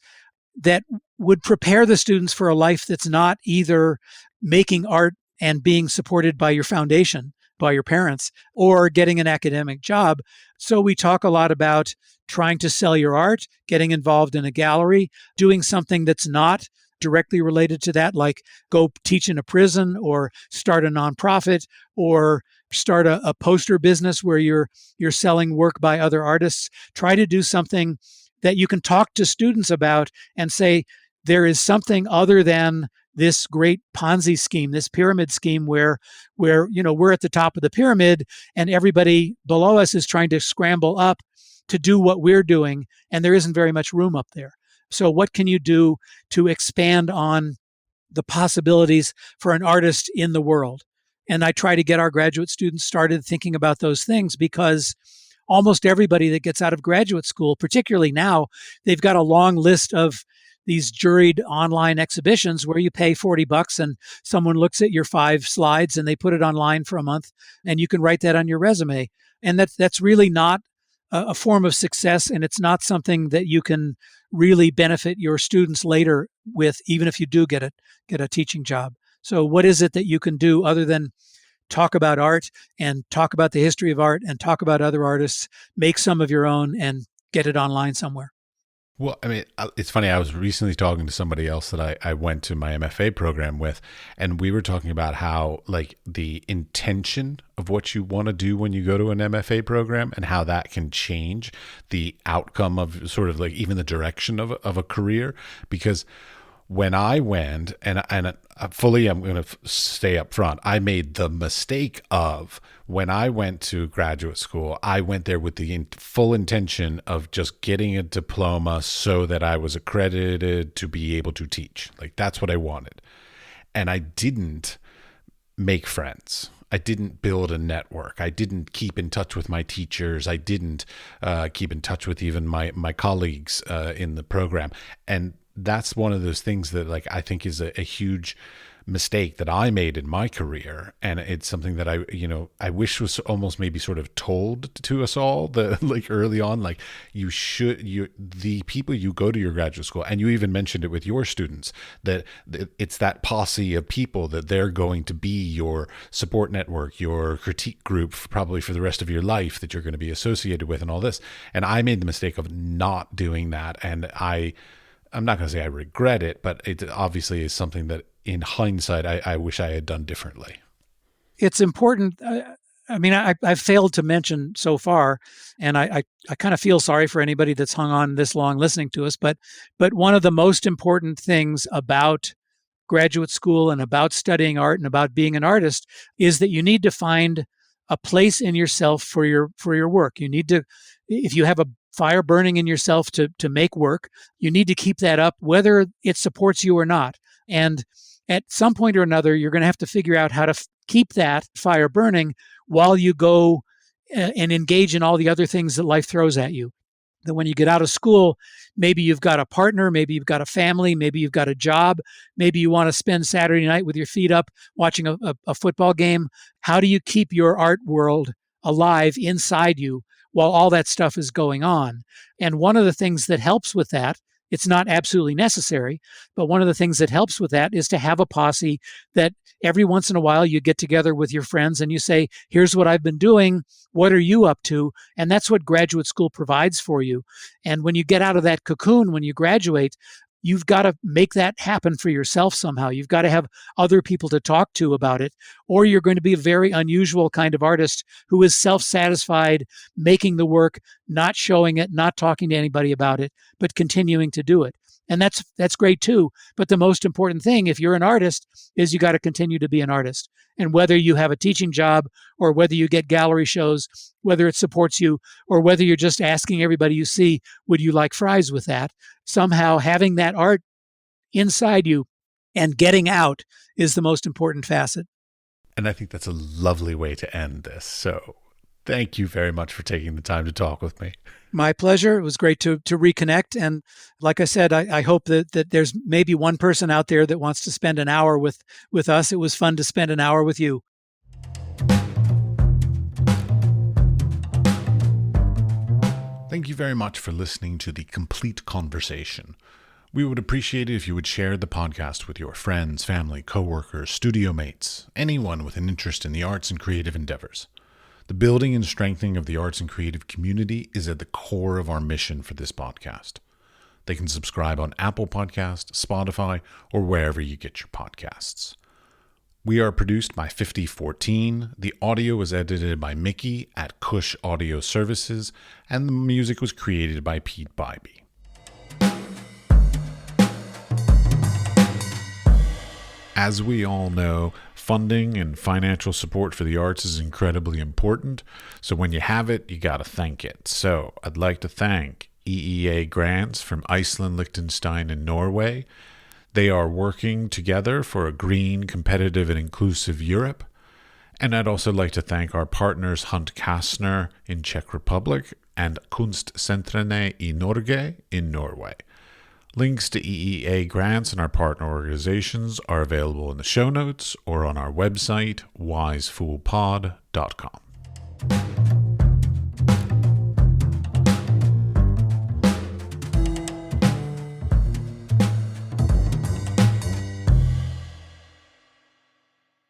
that would prepare the students for a life that's not either making art and being supported by your foundation, by your parents, or getting an academic job. So we talk a lot about trying to sell your art, getting involved in a gallery, doing something that's not directly related to that, like go teach in a prison or start a nonprofit or start a poster business where you're selling work by other artists. Try to do something that you can talk to students about and say, there is something other than this great Ponzi scheme, this pyramid scheme where we're at the top of the pyramid and everybody below us is trying to scramble up to do what we're doing, and there isn't very much room up there. So what can you do to expand on the possibilities for an artist in the world? And I try to get our graduate students started thinking about those things, because almost everybody that gets out of graduate school, particularly now, they've got a long list of these juried online exhibitions where you pay $40 and someone looks at your 5 slides and they put it online for a month, and you can write that on your resume. And that's really not a form of success, and it's not something that you can really benefit your students later with, even if you do get a teaching job. So what is it that you can do other than talk about art and talk about the history of art and talk about other artists, make some of your own and get it online somewhere? Well, I mean, it's funny. I was recently talking to somebody else that I went to my MFA program with, and we were talking about how, like, the intention of what you want to do when you go to an MFA program and how that can change the outcome of sort of like even the direction of a career. Because when I went, and fully, I'm going to stay up front, I made the mistake of, when I went to graduate school, I went there with the full intention of just getting a diploma so that I was accredited to be able to teach. Like, that's what I wanted. And I didn't make friends. I didn't build a network. I didn't keep in touch with my teachers. I didn't keep in touch with even my colleagues in the program. And that's one of those things that, like, I think is a huge mistake that I made in my career. And it's something that I wish was almost maybe sort of told to us all, like early on, like the people you go to your graduate school, and you even mentioned it with your students, that it's that posse of people that they're going to be your support network, your critique group, probably for the rest of your life, that you're going to be associated with and all this. And I made the mistake of not doing that. And I'm not going to say I regret it, but it obviously is something that in hindsight, I wish I had done differently? It's important. I've failed to mention so far, and I kind of feel sorry for anybody that's hung on this long listening to us. But one of the most important things about graduate school and about studying art and about being an artist is that you need to find a place in yourself for your work. You need to, if you have a fire burning in yourself to make work, you need to keep that up, whether it supports you or not. And at some point or another, you're going to have to figure out how to keep that fire burning while you go and engage in all the other things that life throws at you. That when you get out of school, maybe you've got a partner, maybe you've got a family, maybe you've got a job, maybe you want to spend Saturday night with your feet up watching a football game. How do you keep your art world alive inside you while all that stuff is going on? And one of the things that helps with that, it's not absolutely necessary, but one of the things that helps with that is to have a posse that every once in a while you get together with your friends and you say, here's what I've been doing. What are you up to? And that's what graduate school provides for you. And when you get out of that cocoon, when you graduate, you've got to make that happen for yourself somehow. You've got to have other people to talk to about it, or you're going to be a very unusual kind of artist who is self-satisfied, making the work, not showing it, not talking to anybody about it, but continuing to do it. And that's great too. But the most important thing, if you're an artist, is you got to continue to be an artist. And whether you have a teaching job or whether you get gallery shows, whether it supports you or whether you're just asking everybody you see, would you like fries with that? Somehow having that art inside you and getting out is the most important facet. And I think that's a lovely way to end this. So thank you very much for taking the time to talk with me. My pleasure. It was great to reconnect. And like I said, I hope that there's maybe one person out there that wants to spend an hour with us. It was fun to spend an hour with you. Thank you very much for listening to The Complete Conversation. We would appreciate it if you would share the podcast with your friends, family, coworkers, studio mates, anyone with an interest in the arts and creative endeavors. The building and strengthening of the arts and creative community is at the core of our mission for this podcast. They can subscribe on Apple Podcasts, Spotify, or wherever you get your podcasts. We are produced by 5014. The audio was edited by Mickey at CushAudio Services, and the music was created by Pete Bybee. As we all know, funding and financial support for the arts is incredibly important. So when you have it, you got to thank it. So I'd like to thank EEA grants from Iceland, Liechtenstein, and Norway. They are working together for a green, competitive, and inclusive Europe. And I'd also like to thank our partners Hunt Kastner in Czech Republic and Kunstsentrene i Norge in Norway. Links to EEA grants and our partner organizations are available in the show notes or on our website, wisefoolpod.com.